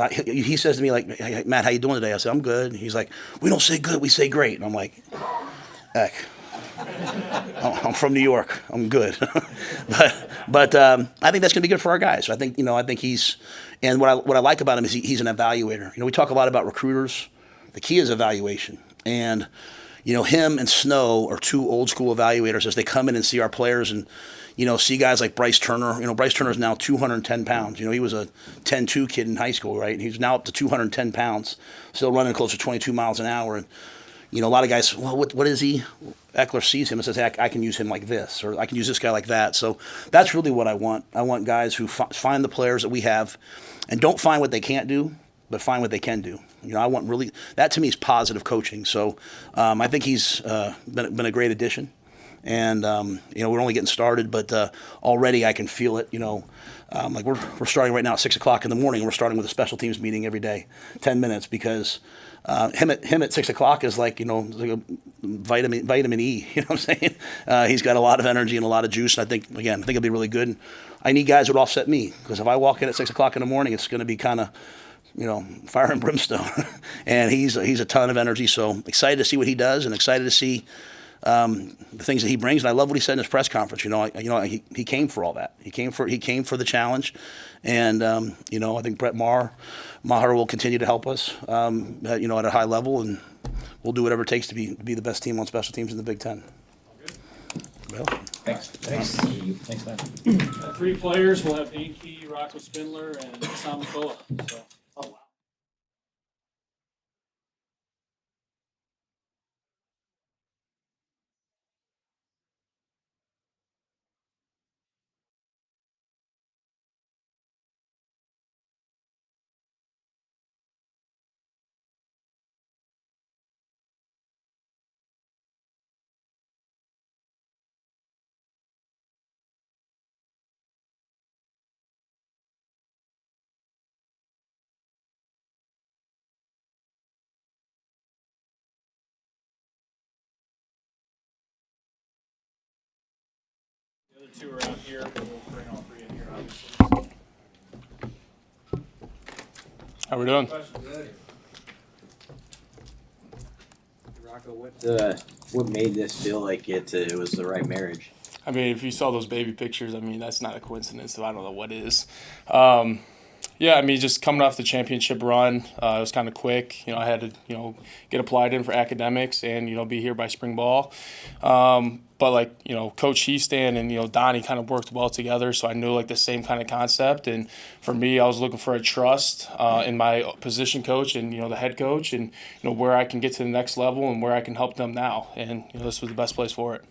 says to me, like, hey, Matt, how you doing today? I said, I'm good. And he's like, we don't say good, we say great. And I'm like, heck, I'm from New York. I'm good. but I think that's going to be good for our guys. I think he's, and what I like about him is he's an evaluator. We talk a lot about recruiters. The key is evaluation. And him and Snow are two old school evaluators as they come in and see our players and see guys like Bryce Turner. Bryce Turner is now 210 pounds. He was a 10-2 kid in high school, right? And he's now up to 210 pounds, still running close to 22 miles an hour. And, a lot of guys, well, what is he? Eckler sees him and says, hey, I can use him like this, or I can use this guy like that. So that's really what I want. I want guys who find the players that we have and don't find what they can't do, but find what they can do. I want that to me is positive coaching. So I think he's been a great addition. And we're only getting started, but already I can feel it. Like we're starting right now at 6 o'clock in the morning. We're starting with a special teams meeting every day, 10 minutes, because him at 6 o'clock is like like a vitamin E. You know what I'm saying? He's got a lot of energy and a lot of juice. And I think it'll be really good. And I need guys who would offset me, because if I walk in at 6 o'clock in the morning, it's going to be kind of fire and brimstone. And he's a ton of energy. So excited to see what he does, and excited to see the things that he brings. And I love what he said in his press conference. He came for all that. He came for the challenge. And I think Brett Maher will continue to help us at a high level, and we'll do whatever it takes to be the best team on special teams in the Big Ten. Well, Thanks, man. 3 players. We'll have Dane Key, Rocco Spindler, and Sam McCullough. So, oh, wow. The other 2 are out here. We'll bring all 3 in here, obviously. How we doing? Rocco, what What made this feel like it was the right marriage? I mean, if you saw those baby pictures, I mean, that's not a coincidence, so I don't know what is. Yeah, I mean, just coming off the championship run, it was kind of quick. I had to, get applied in for academics and, be here by spring ball. But like, Coach Heastan and, Donnie kind of worked well together, so I knew like the same kind of concept. And for me, I was looking for a trust in my position coach and, the head coach and, where I can get to the next level and where I can help them now. And, this was the best place for it.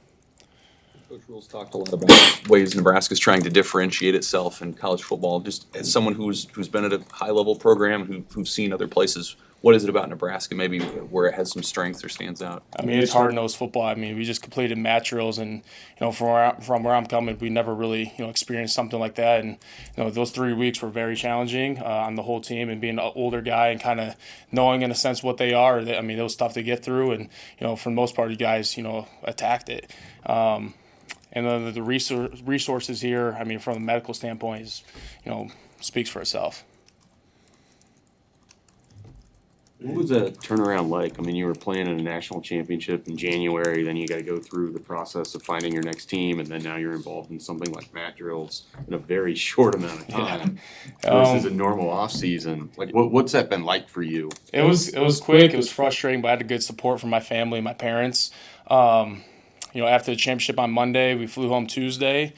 Coach Rhule's talked a lot about ways Nebraska's trying to differentiate itself in college football. Just as someone who's been at a high-level program, who's seen other places, what is it about Nebraska maybe where it has some strengths or stands out? I mean, it's hard-nosed football. I mean, we just completed mat drills, and from where I'm coming, we never really experienced something like that. And those 3 weeks were very challenging on the whole team. And being an older guy and kind of knowing in a sense what they are, I mean, it was tough to get through. And for the most part, you guys attacked it. And then the resources here, I mean, from a medical standpoint, is, speaks for itself. What was the turnaround like? I mean, you were playing in a national championship in January, then you got to go through the process of finding your next team, and then now you're involved in something like mat drills in a very short amount of time versus a normal off season. Like, what's that been like for you? It was quick. It was frustrating, but I had good support from my family and my parents. After the championship on Monday, we flew home Tuesday.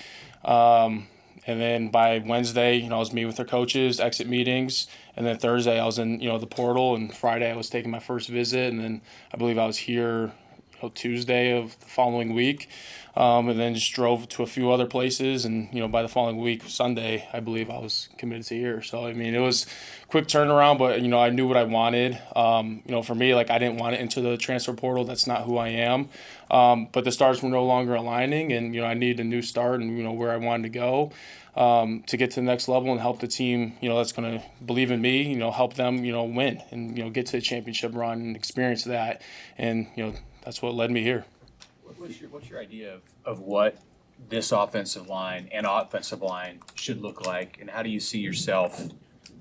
And then by Wednesday, I was meeting with their coaches, exit meetings. And then Thursday, I was in, the portal. And Friday, I was taking my first visit. And then I believe I was here Tuesday of the following week. And then just drove to a few other places. And, by the following week, Sunday, I believe I was committed to here. So, I mean, it was a quick turnaround, but, I knew what I wanted. For me, like, I didn't want it into the transfer portal. That's not who I am. But the stars were no longer aligning, and, I needed a new start and, where I wanted to go to get to the next level and help the team, that's going to believe in me, help them, win and, get to the championship run and experience that. And, that's what led me here. What's your idea of what this offensive line and offensive line should look like, and how do you see yourself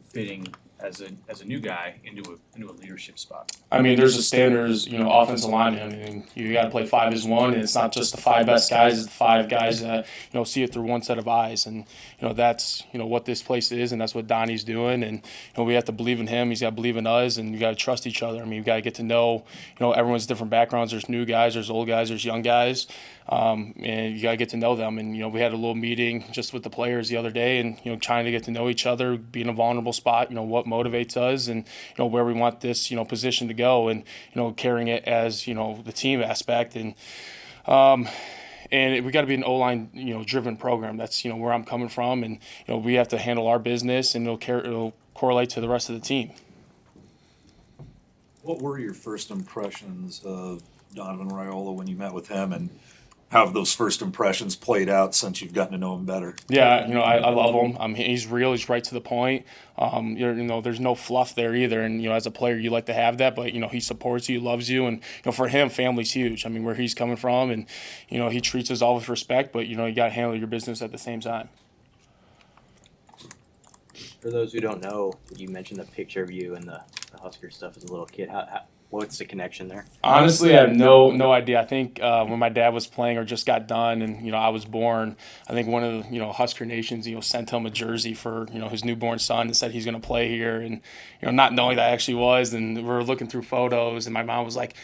fitting as a new guy into a leadership spot? I mean, there's a standards, offensive line. I mean, you got to play 5 as 1, and it's not just the 5 best guys; it's the 5 guys that see it through one set of eyes, and that's what this place is, and that's what Donnie's doing, and we have to believe in him. He's got to believe in us, and you got to trust each other. I mean, you got to get to know everyone's different backgrounds. There's new guys, there's old guys, there's young guys. And you got to get to know them. And, we had a little meeting just with the players the other day and, trying to get to know each other, be in a vulnerable spot, what motivates us and, where we want this, position to go and, carrying it as, the team aspect. And we got to be an O-line, driven program. That's, where I'm coming from. And, we have to handle our business and it'll correlate to the rest of the team. What were your first impressions of Donovan Raiola when you met with him, and how have those first impressions played out since you've gotten to know him better? Yeah, I love him. He's real. He's right to the point. There's no fluff there either. And, as a player, you like to have that. But, he supports you, loves you. And, for him, family's huge. I mean, where he's coming from. And, he treats us all with respect. But, you got to handle your business at the same time. For those who don't know, you mentioned the picture of you and the Huskers stuff as a little kid. What's the connection there? Honestly, I have no idea. I think when my dad was playing or just got done and, I was born, I think one of the, Husker Nations, sent him a jersey for, his newborn son and said he's going to play here. And, not knowing that I actually was. And we were looking through photos and my mom was like,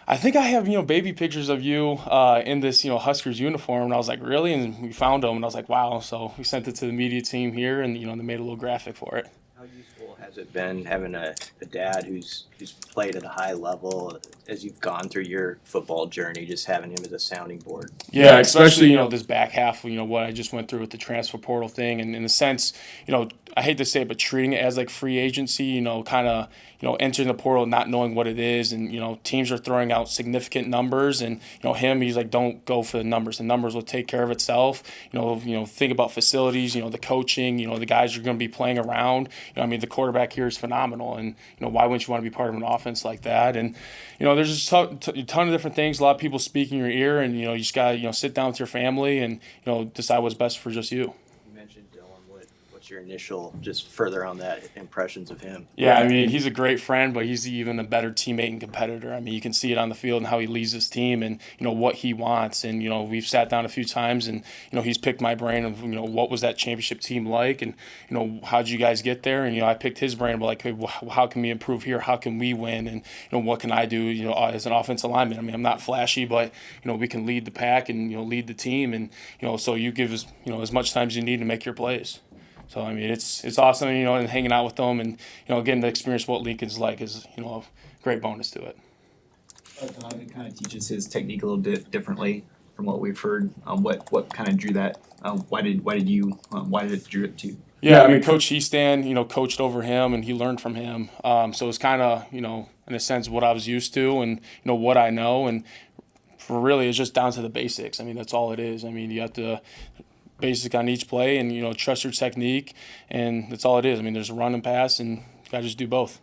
I think I have, baby pictures of you in this, Huskers uniform. And I was like, really? And we found them and I was like, wow. So we sent it to the media team here and, they made a little graphic for it. How useful has it been having a dad who's played at a high level as you've gone through your football journey, just having him as a sounding board? Yeah, especially, this back half, what I just went through with the transfer portal thing. And in a sense, I hate to say it, but treating it as like free agency, kind of, entering the portal not knowing what it is. And, teams are throwing out significant numbers. And, he's like, don't go for the numbers. The numbers will take care of itself. Think about facilities, the coaching, the guys you're going to be playing around. The quarterback here is phenomenal. And, why wouldn't you want to be part of an offense like that? And, there's just a ton of different things. A lot of people speak in your ear. And, you just got to, sit down with your family and, decide what's best for just you. You mentioned Dylan. What's what's your initial, just further on that, impressions of him? Yeah, I mean, he's a great friend, but he's even a better teammate and competitor. I mean, you can see it on the field and how he leads his team and, what he wants. And, we've sat down a few times and, he's picked my brain of, what was that championship team like and, how'd you guys get there? And, I picked his brain, but like, hey, how can we improve here? How can we win? And, what can I do, as an offensive lineman? I mean, I'm not flashy, but, we can lead the pack and, lead the team. And, so you give us, as much time as you need to make your plays. So, I mean, it's awesome, and hanging out with them and, getting to experience what Lincoln's like is, a great bonus to it. It kind of teaches his technique a little bit differently from what we've heard. What kind of drew that? Why did it drew it to you? Yeah, I mean, Coach Heastan, coached over him and he learned from him. So it's kind of, in a sense, what I was used to and, what I know. And for really, it's just down to the basics. I mean, that's all it is. I mean, you have to basic on each play and, trust your technique. And that's all it is. I mean, there's a run and pass and you got to just do both.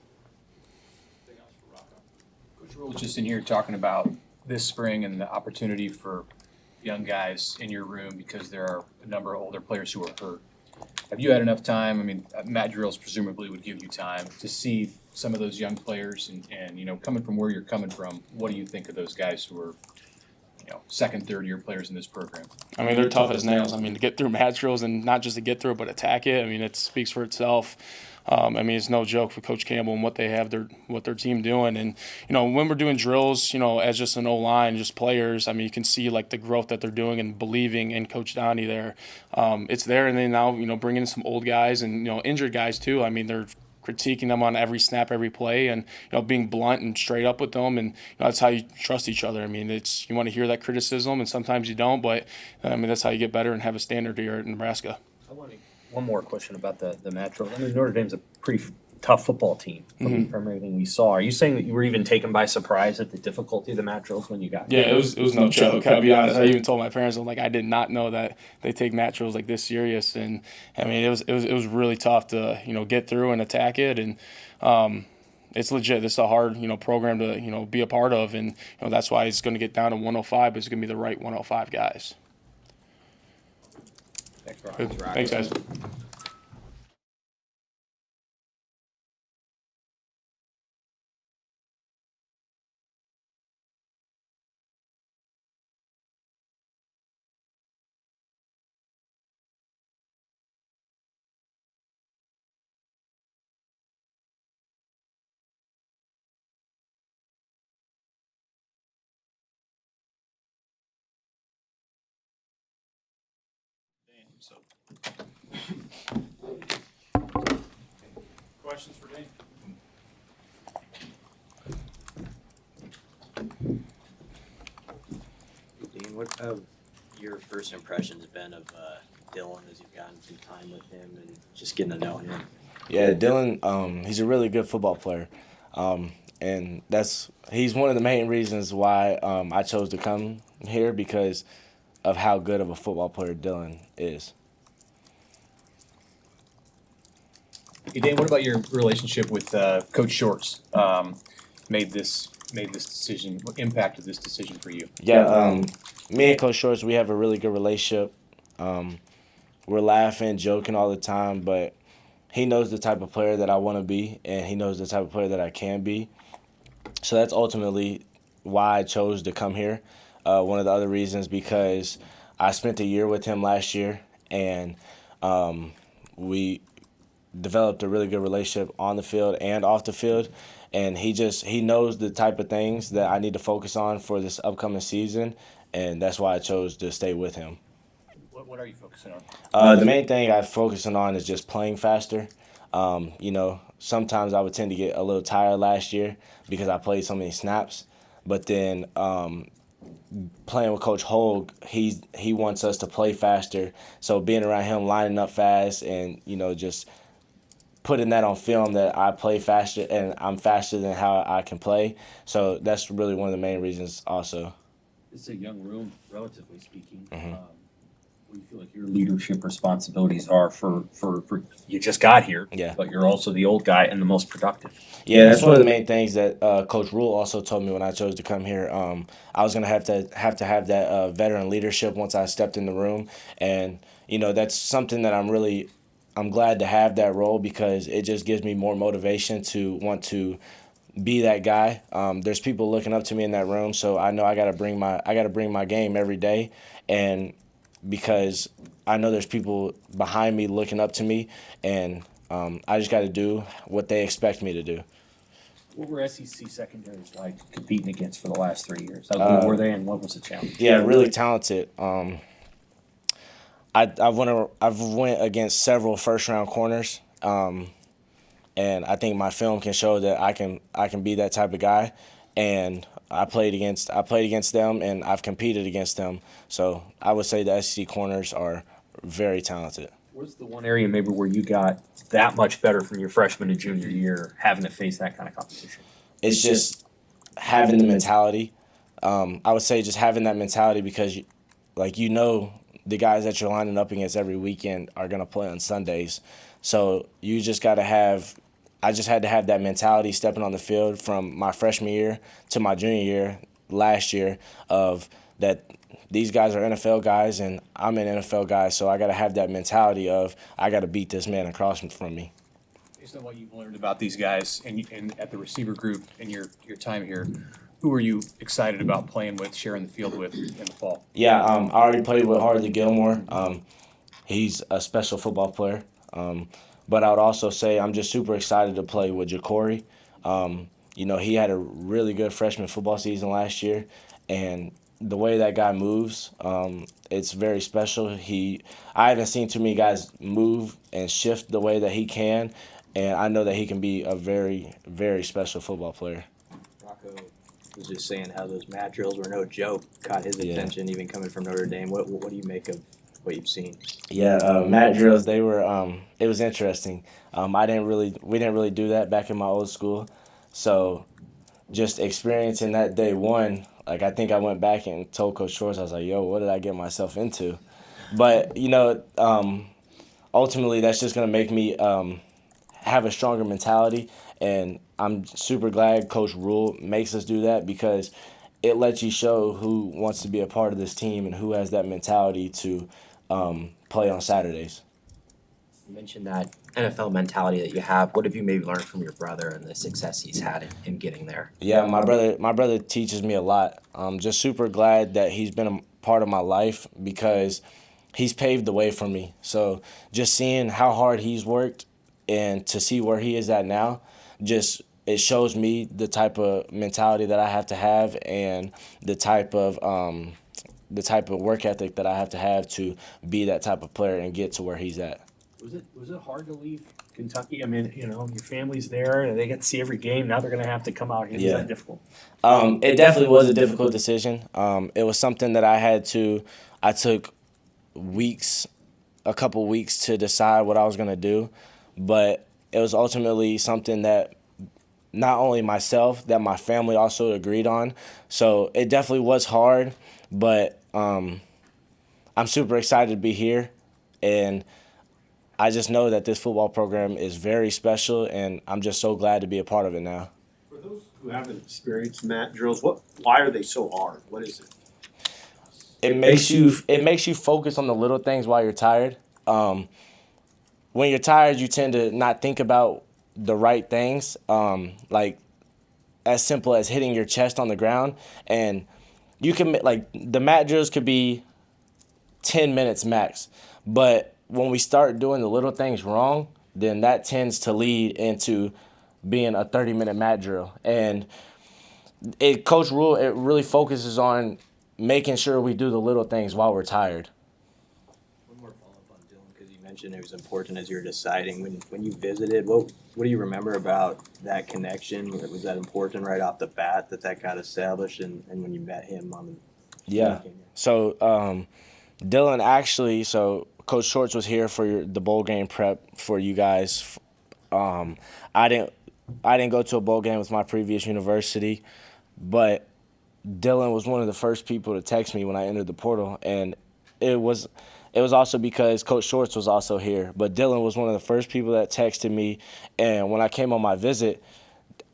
Coach Rhule was just in here talking about this spring and the opportunity for young guys in your room because there are a number of older players who are hurt. Have you had enough time? I mean, Matt Drills presumably would give you time to see some of those young players and coming from where you're coming from, what do you think of those guys who are, second, third year players in this program? I mean, they're tough as nails. I mean, to get through match drills and not just to get through it, but attack it, I mean, it speaks for itself. I mean, it's no joke for Coach Campbell and what they have what their team doing. And, when we're doing drills, as just an O-line, just players, I mean, you can see, like, the growth that they're doing and believing in Coach Donnie there. It's there, and then now, bringing in some old guys and, injured guys too. I mean, they're critiquing them on every snap, every play, and being blunt and straight up with them, and that's how you trust each other. I mean, you want to hear that criticism, and sometimes you don't, but I mean that's how you get better and have a standard here at Nebraska. I want one more question about the match drill. I mean, Notre Dame's a pretty tough football team from everything we saw. Are you saying that you were even taken by surprise at the difficulty of the match drills when you got here? Yeah, it was no joke. I'll be honest. I even told my parents, I'm like, I did not know that they take match drills like this serious. And I mean, it was really tough to get through and attack it. And it's legit. This is a hard program to be a part of, and that's why it's going to get down to 105. But it's going to be the right 105 guys. Thanks, Rocco. Thanks, guys. So, questions for Dane? Dean, what have your first impressions been of Dylan as you've gotten some time with him and just getting to know him? Yeah, Dylan, he's a really good football player. And he's one of the main reasons why I chose to come here because of how good of a football player Dylan is. Hey, Dane, what about your relationship with Coach Shorts? Made this decision? What impacted this decision for you? Yeah, me and Coach Shorts, we have a really good relationship. We're laughing, joking all the time, but he knows the type of player that I want to be, and he knows the type of player that I can be. So that's ultimately why I chose to come here. One of the other reasons because I spent a year with him last year, and we developed a really good relationship on the field and off the field. And he knows the type of things that I need to focus on for this upcoming season, and that's why I chose to stay with him. What are you focusing on? The main thing I'm focusing on is just playing faster. Sometimes I would tend to get a little tired last year because I played so many snaps. But then playing with Coach Hogue, he wants us to play faster. So being around him, lining up fast, and just putting that on film that I play faster and I'm faster than how I can play. So that's really one of the main reasons also. It's a young room, relatively speaking. What do you feel like your leadership responsibilities are for you just got here, yeah, but you're also the old guy and the most productive? Yeah, that's one of the main things that Coach Rhule also told me when I chose to come here. I was going to have that veteran leadership once I stepped in the room. And, that's something that I'm I'm glad to have that role because it just gives me more motivation to want to be that guy. There's people looking up to me in that room, so I know I gotta bring my game every day, and because I know there's people behind me looking up to me, and I just got to do what they expect me to do. What were SEC secondaries like competing against for the last 3 years? How good were they, and what was the challenge? Yeah, really talented. I've went against several first round corners, and I think my film can show that I can be that type of guy. And I played against them, and I've competed against them. So I would say the SEC corners are very talented. What's the one area maybe where you got that much better from your freshman and junior year, having to face that kind of competition? It's just having the mentality. I would say just having that mentality because, the guys that you're lining up against every weekend are going to play on Sundays. So you just got to have – I just had to have that mentality stepping on the field from my freshman year to my junior year last year of that these guys are NFL guys and I'm an NFL guy, so I got to have that mentality of I got to beat this man across from me. Based on what you've learned about these guys and at the receiver group in your time here, who are you excited about playing with, sharing the field with in the fall? Yeah, I already played with Harley Gilmore. He's a special football player. But I would also say I'm just super excited to play with Ja'Cory. He had a really good freshman football season last year, and the way that guy moves, it's very special. I haven't seen too many guys move and shift the way that he can, and I know that he can be a very, very special football player. Rocco was just saying how those mat drills were no joke, caught his attention even coming from Notre Dame. What do you make of what you've seen? Yeah, mat drills, they were it was interesting. We didn't really do that back in my old school. So just experiencing that day one, I think I went back and told Coach Schwartz, I was like, yo, what did I get myself into? But, ultimately that's just going to make me have a stronger mentality. And I'm super glad Coach Rhule makes us do that because it lets you show who wants to be a part of this team and who has that mentality to play on Saturdays. You mentioned that NFL mentality that you have. What have you maybe learned from your brother and the success he's had in him getting there? Yeah, my brother teaches me a lot. I'm just super glad that he's been a part of my life because he's paved the way for me. So just seeing how hard he's worked and to see where he is at now, it shows me the type of mentality that I have to have and the type of work ethic that I have to be that type of player and get to where he's at. Was it hard to leave Kentucky? I mean, your family's there and they get to see every game. Now they're going to have to come out here. Yeah. Was that difficult? It definitely was a difficult decision. It was something that I took a couple weeks to decide what I was going to do, but it was ultimately something that not only myself, that my family also agreed on. So it definitely was hard, but I'm super excited to be here, and I just know that this football program is very special, and I'm just so glad to be a part of it now. For those who haven't experienced mat drills, why are they so hard? What is it? It makes you focus on the little things while you're tired. When you're tired, you tend to not think about the right things, like as simple as hitting your chest on the ground. And you can, the mat drills could be 10 minutes max, but when we start doing the little things wrong, then that tends to lead into being a 30-minute mat drill. And Coach Rhule, it really focuses on making sure we do the little things while we're tired. One more follow-up on Dylan, because you mentioned it was important as you were deciding. When you visited, what do you remember about that connection? Was that important right off the bat that got established, and when you met him on the Yeah. So Dylan actually, Coach Schwartz was here for the bowl game prep for you guys. I didn't go to a bowl game with my previous university, but Dylan was one of the first people to text me when I entered the portal, and it was also because Coach Schwartz was also here. But Dylan was one of the first people that texted me, and when I came on my visit,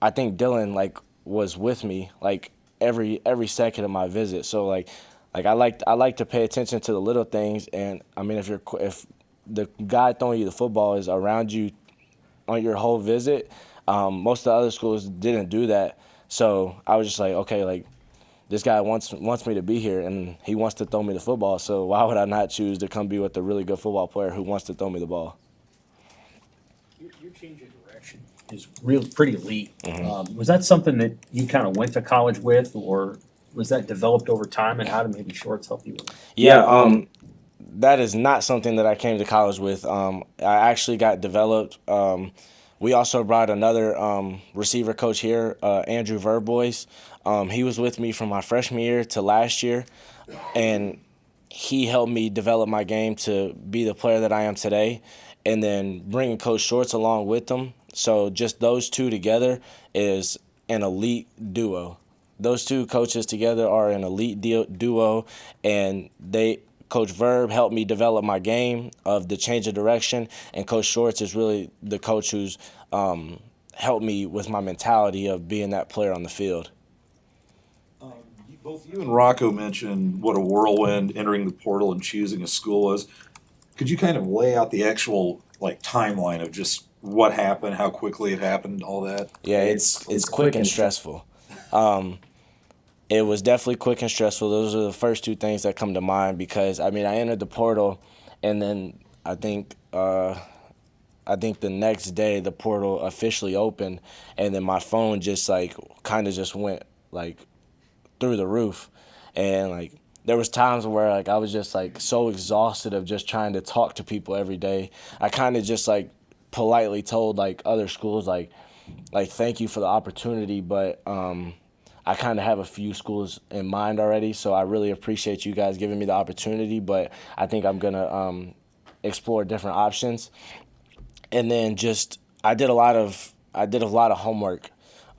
I think Dylan was with me every second of my visit. So I like to pay attention to the little things, and I mean if the guy throwing you the football is around you on your whole visit. Most of the other schools didn't do that. So I was just like, okay, like this guy wants me to be here and he wants to throw me the football. So why would I not choose to come be with a really good football player who wants to throw me the ball? Your change of direction is pretty elite. Was that something that you kind of went to college with, or was that developed over time, and how did maybe shorts help you with it? Yeah, that is not something that I came to college with. I actually got developed. We also brought another receiver coach here, Andrew Verbois. He was with me from my freshman year to last year, and he helped me develop my game to be the player that I am today, and then bringing Coach Shorts along with them. So just those two together is an elite duo. Those two coaches together are an elite duo, and Coach Verb helped me develop my game of the change of direction, and Coach Shorts is really the coach who's helped me with my mentality of being that player on the field. Both you and Rocco mentioned what a whirlwind entering the portal and choosing a school was. Could you kind of lay out the actual timeline of just what happened, how quickly it happened, all that? Yeah, it's quick and stressful. It was definitely quick and stressful. Those are the first two things that come to mind because I entered the portal, and then I think the next day the portal officially opened, and then my phone just kind of just went through the roof, and there was times where I was just so exhausted of just trying to talk to people every day. I kind of just politely told other schools thank you for the opportunity, but I kind of have a few schools in mind already, so I really appreciate you guys giving me the opportunity, but I think I'm gonna explore different options. And then I did a lot of homework.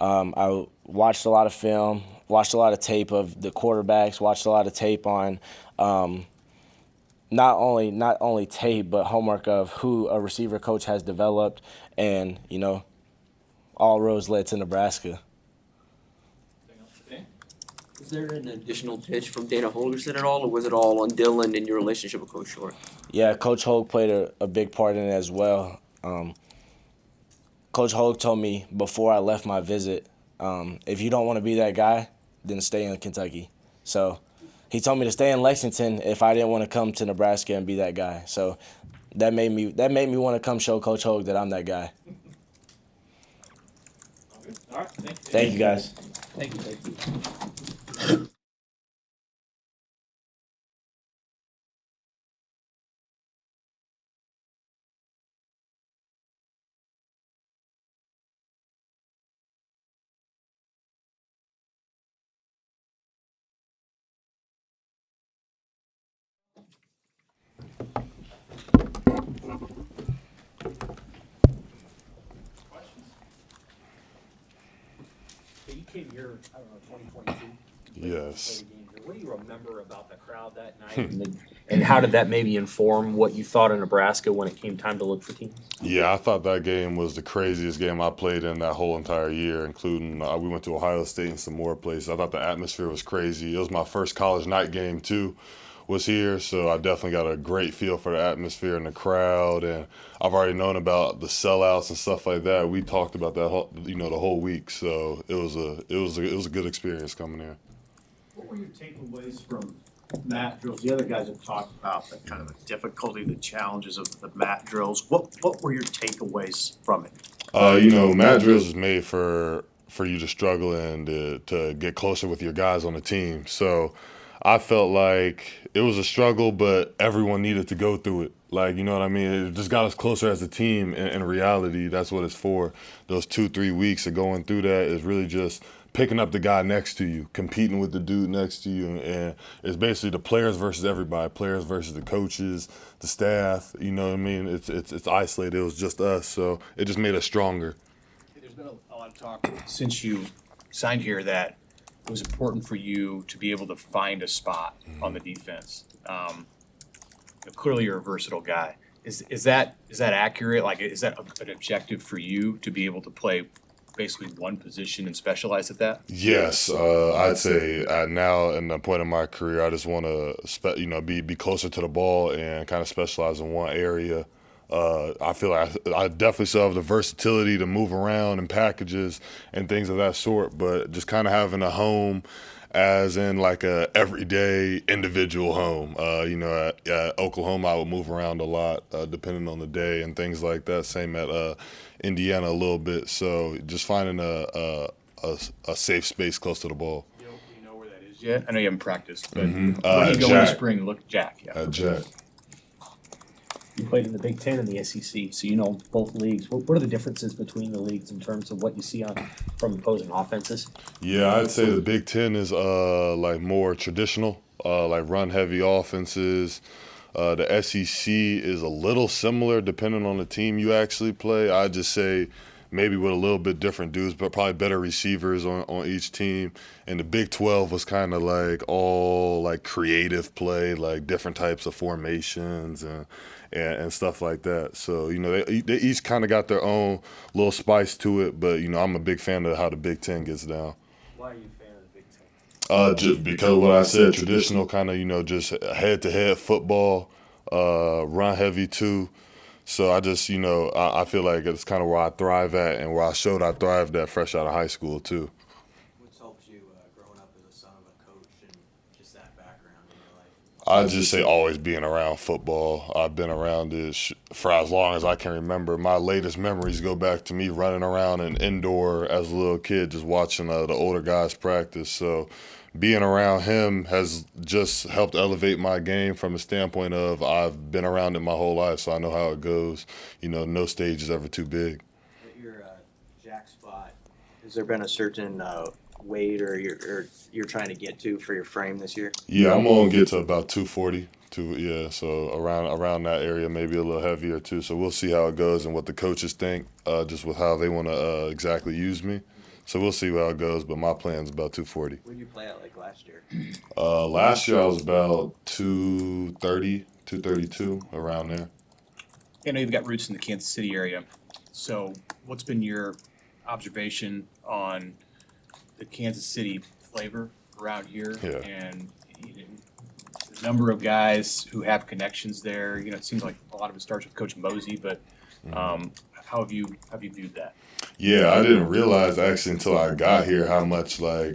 I watched a lot of film, watched a lot of tape of the quarterbacks, watched a lot of tape on not only tape but homework of who a receiver coach has developed, and all roads led to Nebraska. Was there an additional pitch from Dana Holgerson at all, or was it all on Dylan and your relationship with Coach Short? Yeah, Coach Hogue played a big part in it as well. Coach Hogue told me before I left my visit, if you don't want to be that guy, then stay in Kentucky. So he told me to stay in Lexington if I didn't want to come to Nebraska and be that guy. So that made me want to come show Coach Hogue that I'm that guy. All right, Thank you, guys. Thank you. You came here, I don't know, 2022? Yes. What do you remember about the crowd that night? And how did that maybe inform what you thought of Nebraska when it came time to look for teams? Yeah, I thought that game was the craziest game I played in that whole entire year, including we went to Ohio State and some more places. I thought the atmosphere was crazy. It was my first college night game, too, was here, so I definitely got a great feel for the atmosphere and the crowd, and I've already known about the sellouts and stuff like that. We talked about that, the whole week, so it was a good experience coming here. What were your takeaways from mat drills? The other guys have talked about the kind of the difficulty, the challenges of the mat drills. What were your takeaways from it? Mat drills is made for you to struggle and to get closer with your guys on the team. So I felt like it was a struggle, but everyone needed to go through it. You know what I mean? It just got us closer as a team. In reality, that's what it's for. Those 2-3 weeks of going through that is really just picking up the guy next to you, competing with the dude next to you, and it's basically the players versus everybody, players versus the coaches, the staff. You know what I mean? It's isolated. It was just us, so it just made us stronger. There's been a lot of talk since you signed here that it was important for you to be able to find a spot on the defense. Clearly, you're a versatile guy. Is that accurate? Is that an objective for you to be able to play basically one position and specialize at that? Yes, I'd say now in the point of my career, I just want to, be closer to the ball and kind of specialize in one area. I feel like I definitely still have the versatility to move around in packages and things of that sort, but just kind of having a home as in like a everyday individual home. At Oklahoma, I would move around a lot depending on the day and things like that. Same at Indiana a little bit. So just finding a safe space close to the ball. You know where that is yet? I know you haven't practiced, but Mhm. where do you go in the Jack. spring? Look, Jack. Yeah. Jack. You played in the Big Ten and the SEC, so you know both leagues. What are the differences between the leagues in terms of what you see from opposing offenses? Yeah, I'd say the Big Ten is like more traditional, like run heavy offenses. The SEC is a little similar depending on the team you actually play. I'd just say maybe with a little bit different dudes, but probably better receivers on each team. And the Big 12 was kind of like all like creative play, like different types of formations and stuff like that. So, they each kind of got their own little spice to it, but, I'm a big fan of how the Big Ten gets down. Why are you a fan of the Big Ten? Just because of what I said, traditional kind of, just head-to-head football, run heavy too. So I just, I feel like it's kind of where I thrive at and where I showed I thrived at fresh out of high school too. What's helped you growing up as a son of a coach and just that background in your life? I'd just say always being around football. I've been around it for as long as I can remember. My latest memories go back to me running around an indoor as a little kid, just watching the older guys practice. So being around him has just helped elevate my game from a standpoint of I've been around it my whole life, so I know how it goes. No stage is ever too big. At your Jack spot, has there been a certain weight or you're trying to get to for your frame this year? Yeah, I'm gonna get to about 240. So around that area, maybe a little heavier too. So we'll see how it goes and what the coaches think, just with how they want to exactly use me. So we'll see how it goes, but my plan's about 240. What did you play at like last year? Last year I was about 230, 232, around there. I know you've got roots in the Kansas City area. So what's been your observation on the Kansas City flavor around here? Yeah. And the number of guys who have connections there. It seems like a lot of it starts with Coach Mosey, but how have you viewed that? Yeah, I didn't realize actually until I got here how much you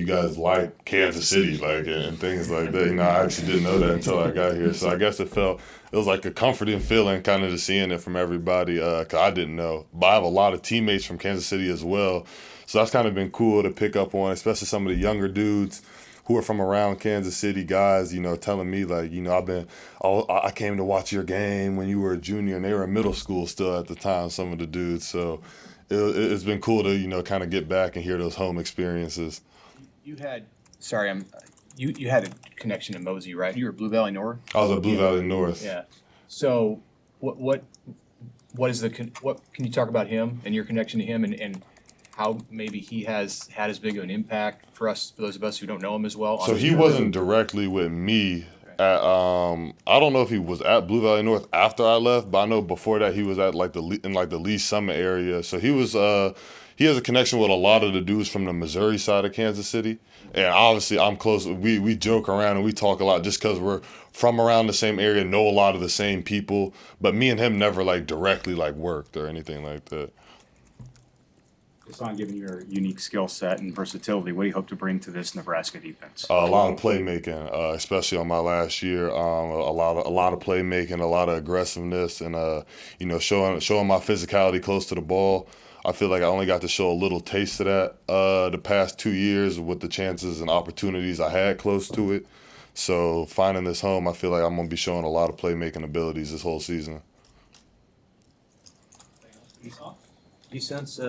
guys like Kansas City, and things like that. I actually didn't know that until I got here. So I guess it was like a comforting feeling kind of just seeing it from everybody, 'cause I didn't know. But I have a lot of teammates from Kansas City as well. So that's kind of been cool to pick up on, especially some of the younger dudes who are from around Kansas City, guys, telling me I came to watch your game when you were a junior, and they were in middle school still at the time, some of the dudes. So it's been cool to, kind of get back and hear those home experiences. You had you had a connection to Mosey, right? You were Blue Valley North? I was at Blue Valley North. Yeah. So what can you talk about him and your connection to him and how maybe he has had as big of an impact for those of us who don't know him as well? So he wasn't directly with me. I don't know if he was at Blue Valley North after I left, but I know before that he was at in the Lee Summit area. So he was he has a connection with a lot of the dudes from the Missouri side of Kansas City. And obviously I'm close. We joke around and we talk a lot just because we're from around the same area, know a lot of the same people. But me and him never directly worked or anything like that. Hassan, given your unique skill set and versatility, what do you hope to bring to this Nebraska defense? A lot of playmaking, especially on my last year. A lot of playmaking, a lot of aggressiveness, and showing my physicality close to the ball. I feel like I only got to show a little taste of that the past 2 years with the chances and opportunities I had close to it. So finding this home, I feel like I'm gonna be showing a lot of playmaking abilities this whole season. Do you sense,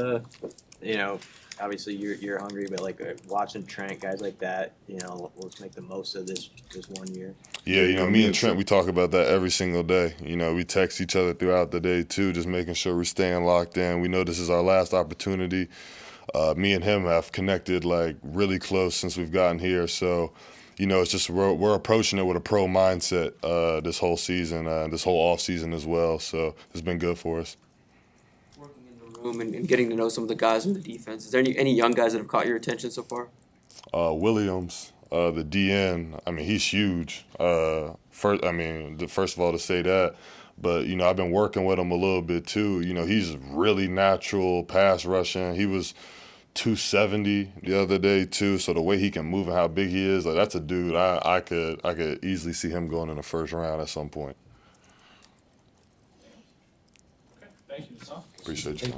obviously you're hungry, but watching Trent, guys like that, let's make the most of this 1 year. Yeah, me and Trent, we talk about that every single day. We text each other throughout the day too, just making sure we're staying locked in. We know this is our last opportunity. Me and him have connected really close since we've gotten here. So, it's just we're approaching it with a pro mindset this whole season, this whole off season as well. So it's been good for us. Working in the room and getting to know some of the guys on the defense. Is there any young guys that have caught your attention so far? Williams, the DN, I mean, he's huge. First of all, to say that, but, you know, I've been working with him a little bit too. You know, he's really natural pass rushing. He was 270 the other day too, so the way he can move and how big he is, like, that's a dude I could easily see him going in the first round at some point. Thank you, Hassan. Appreciate you.